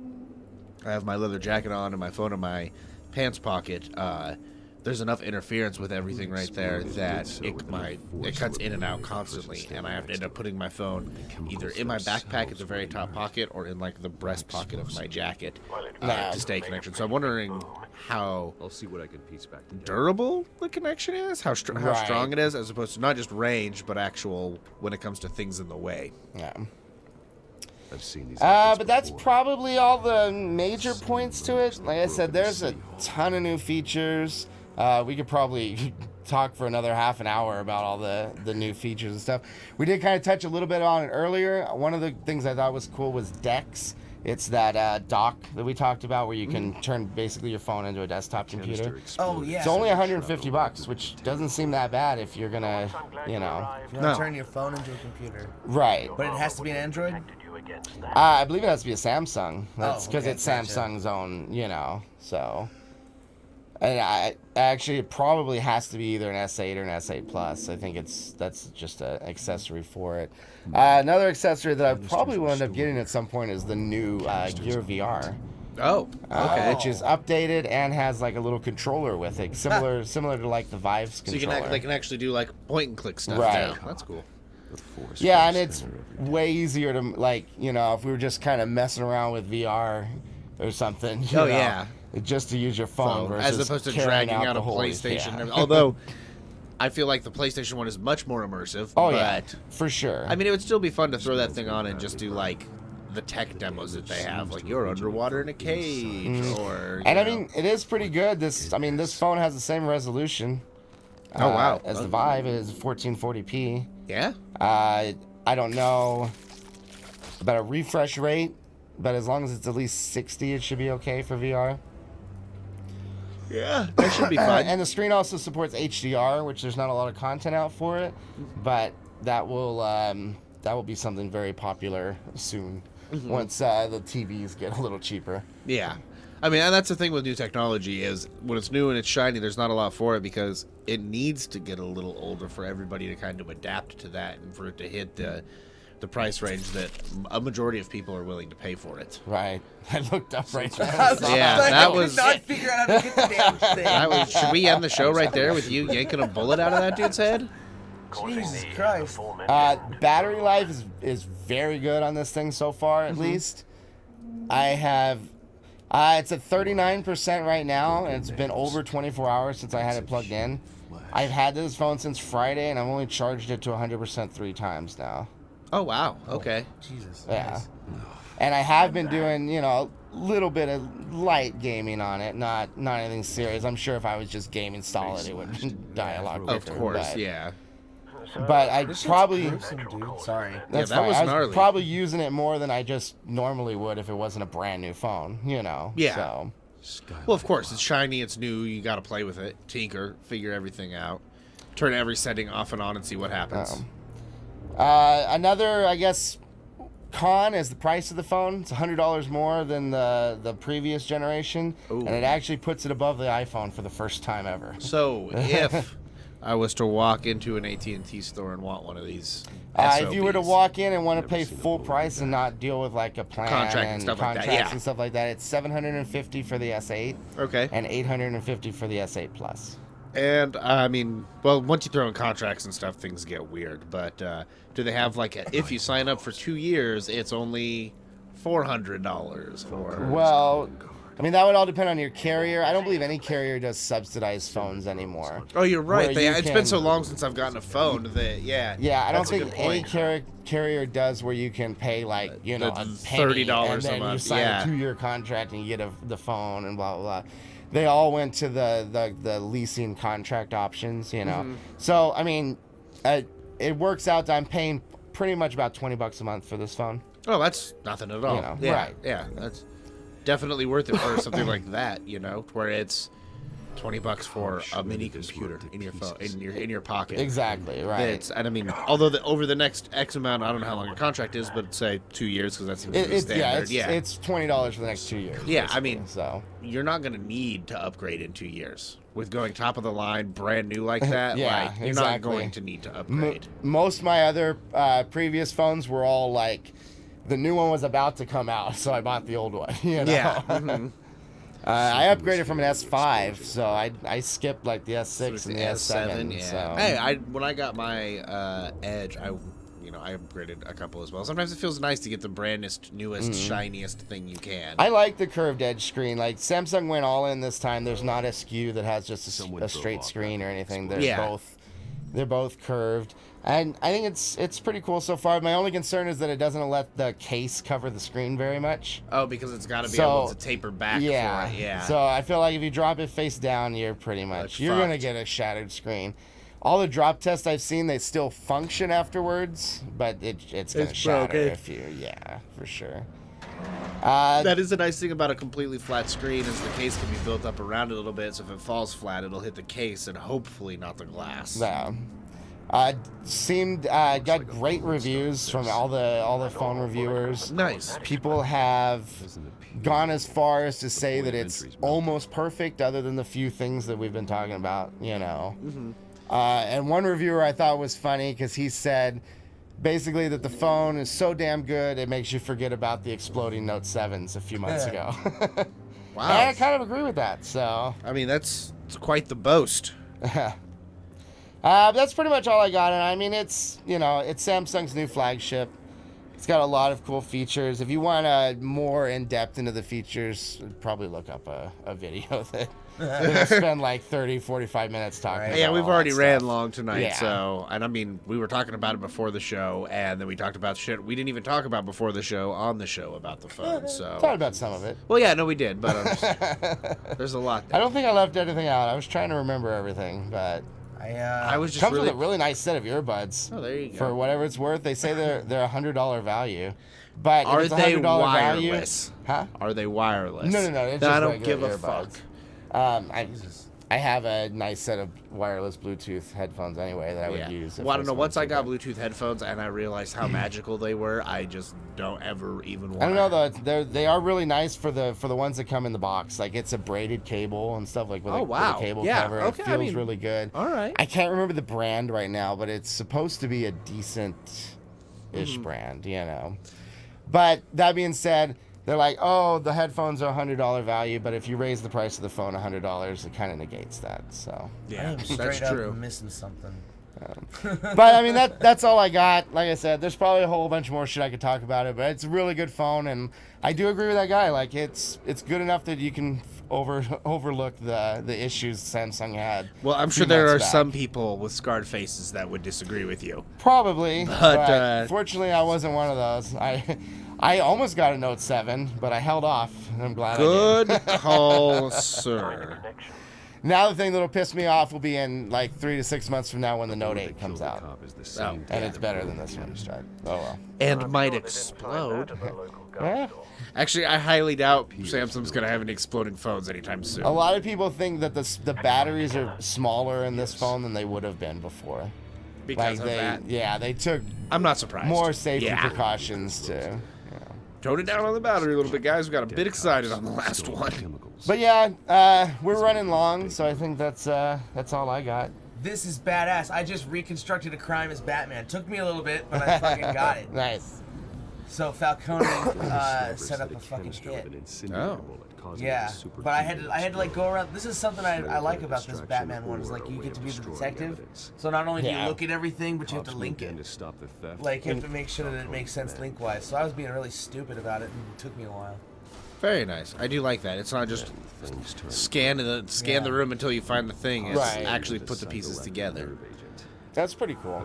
I have my leather jacket on and my phone in my pants pocket. There's enough interference with everything right there that it cuts in and out constantly, and I have to end up putting my phone either in my backpack at the very top pocket or in like the breast pocket of my jacket to stay connected. So I'm wondering how I'll see what I can piece back together. durable the connection is, how strong it is, as opposed to not just range but actual when it comes to things in the way. Yeah. I've seen these But that's probably all the major points to it. Like I said, there's a ton of new features. We could probably talk for another half an hour about all the new features and stuff. We did kind of touch a little bit on it earlier. One of the things I thought was cool was Dex. It's that dock that we talked about where you can turn basically your phone into a desktop computer. Oh, yeah. It's only $150, which doesn't seem that bad if you're gonna, you know. If you want to turn your phone into a computer. Right. But it has to be an Android? I believe it has to be a Samsung. That's because okay, it's gotcha. Samsung's own, you know, so. And actually, it probably has to be either an S8 or an S8 Plus. I think that's just an accessory for it. Another accessory that I probably will end up getting at some point is the new Gear VR. Oh, okay. Which is updated and has like a little controller with it, similar to like the Vive's So controller. they can actually do like point and click stuff Right. now. That's cool. Yeah, and it's way easier to, like, you know, if we were just kind of messing around with VR or something. You know, yeah. Just to use your phone versus as opposed to carrying dragging out the a whole- PlayStation. yeah. Although I feel like the PlayStation one is much more immersive. Oh, but, yeah, for sure. I mean, it would still be fun to throw that thing on and just do like the tech demos that they have, like you're underwater in a cage, or. And I mean, it is pretty good. This phone has the same resolution. Oh, wow. As the Vive. It is 1440p. Yeah. I don't know about a refresh rate, but as long as it's at least 60, it should be okay for VR. Yeah, that should be fun. And the screen also supports HDR, which there's not a lot of content out for it, but that will be something very popular soon once the TVs get a little cheaper. Yeah. I mean, and that's the thing with new technology is when it's new and it's shiny, there's not a lot for it because it needs to get a little older for everybody to kind of adapt to that and for it to hit the price range that a majority of people are willing to pay for it. Right. I looked up right there. Yeah, that was. I could not figure out how to get the damn thing. Should we end the show right there with you yanking a bullet out of that dude's head? Jesus Christ. Battery life is very good on this thing so far, at least. I have. It's at 39% right now, and it's been over 24 hours since I had it plugged in. I've had this phone since Friday, and I've only charged it to 100% 3 times now. Oh, wow. Okay. Jesus. Yeah. Nice. And I have been doing, you know, a little bit of light gaming on it, not anything serious. I'm sure if I was just gaming solid, it would die a lot quicker. Of course, but, yeah. But I This shit's probably... gruesome, dude. Sorry. That's that fine. was I was gnarly. probably using it more than I just normally would if it wasn't a brand new phone, you know? Yeah. So, Well, of course, it's shiny, it's new, you got to play with it, tinker, figure everything out, turn every setting off and on and see what happens. another, I guess, con is the price of the phone. It's $100 more than the previous generation, and it actually puts it above the iPhone for the first time ever. So if I was to walk into an AT&T store and want one of these, if you were to SOBs, walk in and want to pay full price and not deal with like a plan Contract and stuff like that, contracts yeah. and stuff like that, it's $750 for the S8 okay. and $850 for the S8 Plus. And I mean, well, once you throw in contracts and stuff, things get weird. But do they have like, if you sign up for 2 years, it's only $400? Or Well, I mean, that would all depend on your carrier. I don't believe any carrier does subsidized phones anymore. oh, you're right. Where you It's been can- so long since I've gotten a phone that Yeah, I don't that's a think good any point. carrier does where you can pay like a penny, $30 and then a month, you sign yeah. a 2-year contract and you get the phone and blah blah blah. They all went to the leasing contract options, Mm-hmm. So I mean, it works out. I'm paying pretty much about $20 a month for this phone. Oh, that's nothing at all. You know, yeah, right. Yeah, that's definitely worth it for something like that. Where it's $20 for a mini computer in your phone, in your pocket. Exactly right. And I mean, although over the next X amount, I don't know how long a contract is, but say 2 years because that seems to be standard. It's $20 for the next 2 years. Yeah, I basically, mean, so you're not going to need to upgrade in 2 years with going top of the line, brand new like that. Yeah, like, you're exactly. not going to need to upgrade. Most of my other previous phones were all like, the new one was about to come out, so I bought the old one. Yeah. Mm-hmm. I upgraded from an S5, so I skipped like the S6 and the S7. Yeah. So. Hey, when I got my Edge, I upgraded a couple as well. Sometimes it feels nice to get the brandest, newest, shiniest thing you can. I like the curved edge screen. Like Samsung went all in this time. There's not a SKU that has just a straight screen or anything. They're both curved. And I think it's pretty cool so far. My only concern is that it doesn't let the case cover the screen very much. Oh, because it's got to be able to taper back for it. Yeah. So I feel like if you drop it face down, you're pretty much you're gonna get a shattered screen. All the drop tests I've seen, they still function afterwards, but it's gonna shatter broken. if you for sure. That is the nice thing about a completely flat screen is the case can be built up around it a little bit, so if it falls flat, it'll hit the case and hopefully not the glass. Yeah. Got great reviews from all the phone reviewers. Nice. People have gone as far as to say that it's almost perfect, other than the few things that we've been talking about. And one reviewer I thought was funny because he said basically that the phone is so damn good it makes you forget about the exploding Note 7s a few months ago. Wow. And I kind of agree with that. So I mean, it's quite the boast. that's pretty much all I got. And I mean, it's Samsung's new flagship. It's got a lot of cool features. If you want more in depth into the features, probably look up a video that spend like 30, 45 minutes talking about Yeah, we've all already that ran stuff. long tonight, Yeah. so, and I mean, we were talking about it before the show, and then we talked about shit we didn't even talk about before the show on the show about the phone, so. Thought about some of it. Well, yeah, no, we did, but there's a lot I there. don't think I left anything out. I was trying to remember everything, but I was just comes really. with a really nice set of earbuds. Oh, there you go. For whatever it's worth. They say they're $100 value. But Are if it's they $100 wireless? value, Are they wireless? No. It's No, just I don't regular give a earbuds. fuck. I have a nice set of wireless Bluetooth headphones anyway that I would use. Well, I don't know. Once I got Bluetooth headphones and I realized how magical they were, I just don't ever even want. I don't know though. They are really nice for the ones that come in the box. Like it's a braided cable and stuff with Oh, with wow. a cable Yeah, cover. okay, It feels I mean, really good. all right. I can't remember the brand right now, but it's supposed to be a decent-ish brand, But that being said, they're like, oh, the headphones are $100 value, but if you raise the price of the phone $100, it kind of negates that. So, Yeah, I'm that's straight up true. missing something. but I mean that's all I got. Like I said, there's probably a whole bunch more shit I could talk about it, but it's a really good phone, and I do agree with that guy. Like it's good enough that you can overlook the issues Samsung had. Well, I'm a few sure there are months back. some people with scarred faces that would disagree with you. Probably, But, fortunately I wasn't one of those. I almost got a Note 7, but I held off, and I'm glad I did. Good call, sir. Now the thing that'll piss me off will be in like 3 to 6 months from now when the Note 8 comes out, and it's better than this one. Oh well. And might explode. Yeah. Actually, I highly doubt Samsung's going to have any exploding phones anytime soon. A lot of people think that the batteries are smaller in this phone than they would have been before. Because of that. Yeah, they took I'm not surprised. more safety Yeah. precautions to. Toned it down on the battery a little bit, guys. We got a bit excited on the last one. But yeah, we're running long, so I think that's all I got. This is badass. I just reconstructed a crime as Batman. Took me a little bit, but I fucking got it. Nice. So Falcone set up a fucking hit. Oh. Yeah, but I had to like go around. This is something I like about this Batman one is like you get to be the detective. So not only do you look at everything, but you have to link it. Like you have to make sure that it makes sense link-wise. So I was being really stupid about it, and it took me a while. Very nice. I do like that. It's not just scan the room until you find the thing. It's actually put the pieces together. That's pretty cool.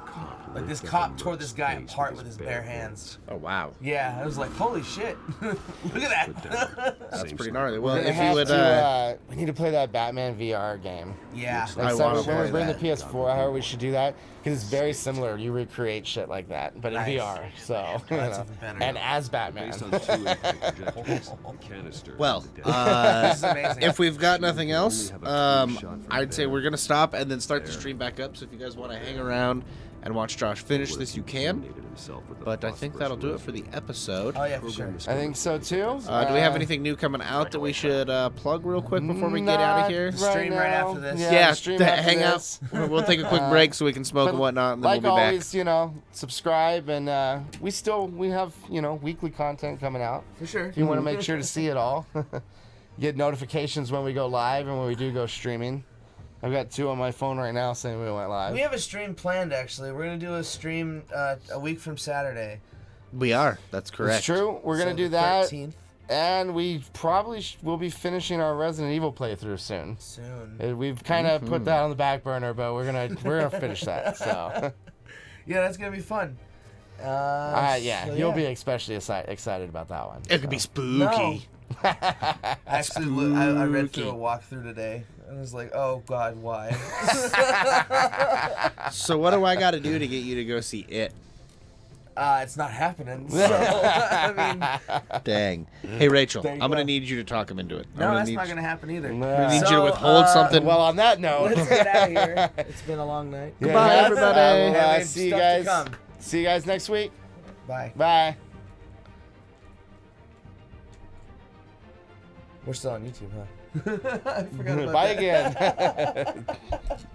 Like this cop tore this guy apart with his bare hands. Oh wow. Yeah, I was like, holy shit! Look at that. That's pretty gnarly. Well, We're gonna if you have would, to, we need to play that Batman VR game. Yeah. Next I time wanna when we play bring the that. PS4 out, we should do that because it's very similar. You recreate shit like that, but in Nice. VR. So, you that's know, even better. and as Batman. Based on 2 impact projectors, the canister well, and the detonation. This is amazing. if we've got nothing else, Only have a clear shot from I'd say there. we're gonna stop and then start the stream back up. So if you guys want to hang around and watch Josh finish this, you can. But I think that'll do it for the episode. Oh yeah, for sure. I think so too. Do we have anything new coming out that we should plug real quick before we get out of here? Stream right after this. Yeah, stream after hang out. this. We'll take a quick break so we can smoke But and whatnot, and then like we'll be back. always, you know, subscribe and we have, you know, weekly content coming out. For sure. If you want to make sure to see it all, get notifications when we go live and when we do go streaming. I've got 2 on my phone right now saying we went live. We have a stream planned actually. We're gonna do a stream a week from Saturday. We are. That's correct. It's true. We're gonna So do the that, 13th and we probably will be finishing our Resident Evil playthrough soon. soon. We've kind of put that on the back burner, but we're gonna finish that. So, Yeah, that's gonna be fun. yeah, so you'll be especially excited about that one. It could be spooky. No. Actually, I read through a walkthrough today, and I was like, "Oh God, why?" So what do I got to do to get you to go see it? It's not happening. So I mean, Dang. Hey Rachel, There you I'm gonna go. need you to talk him into it. no, that's not gonna happen either. I'm gonna need you to So, withhold something. Well, on that note, Let's get out of here. It's been a long night. Goodbye, guys, everybody. I will, Yeah, we have see you stuff to guys. come. See you guys next week. Bye. Bye. We're still on YouTube, huh? I forgot about Bye that. again.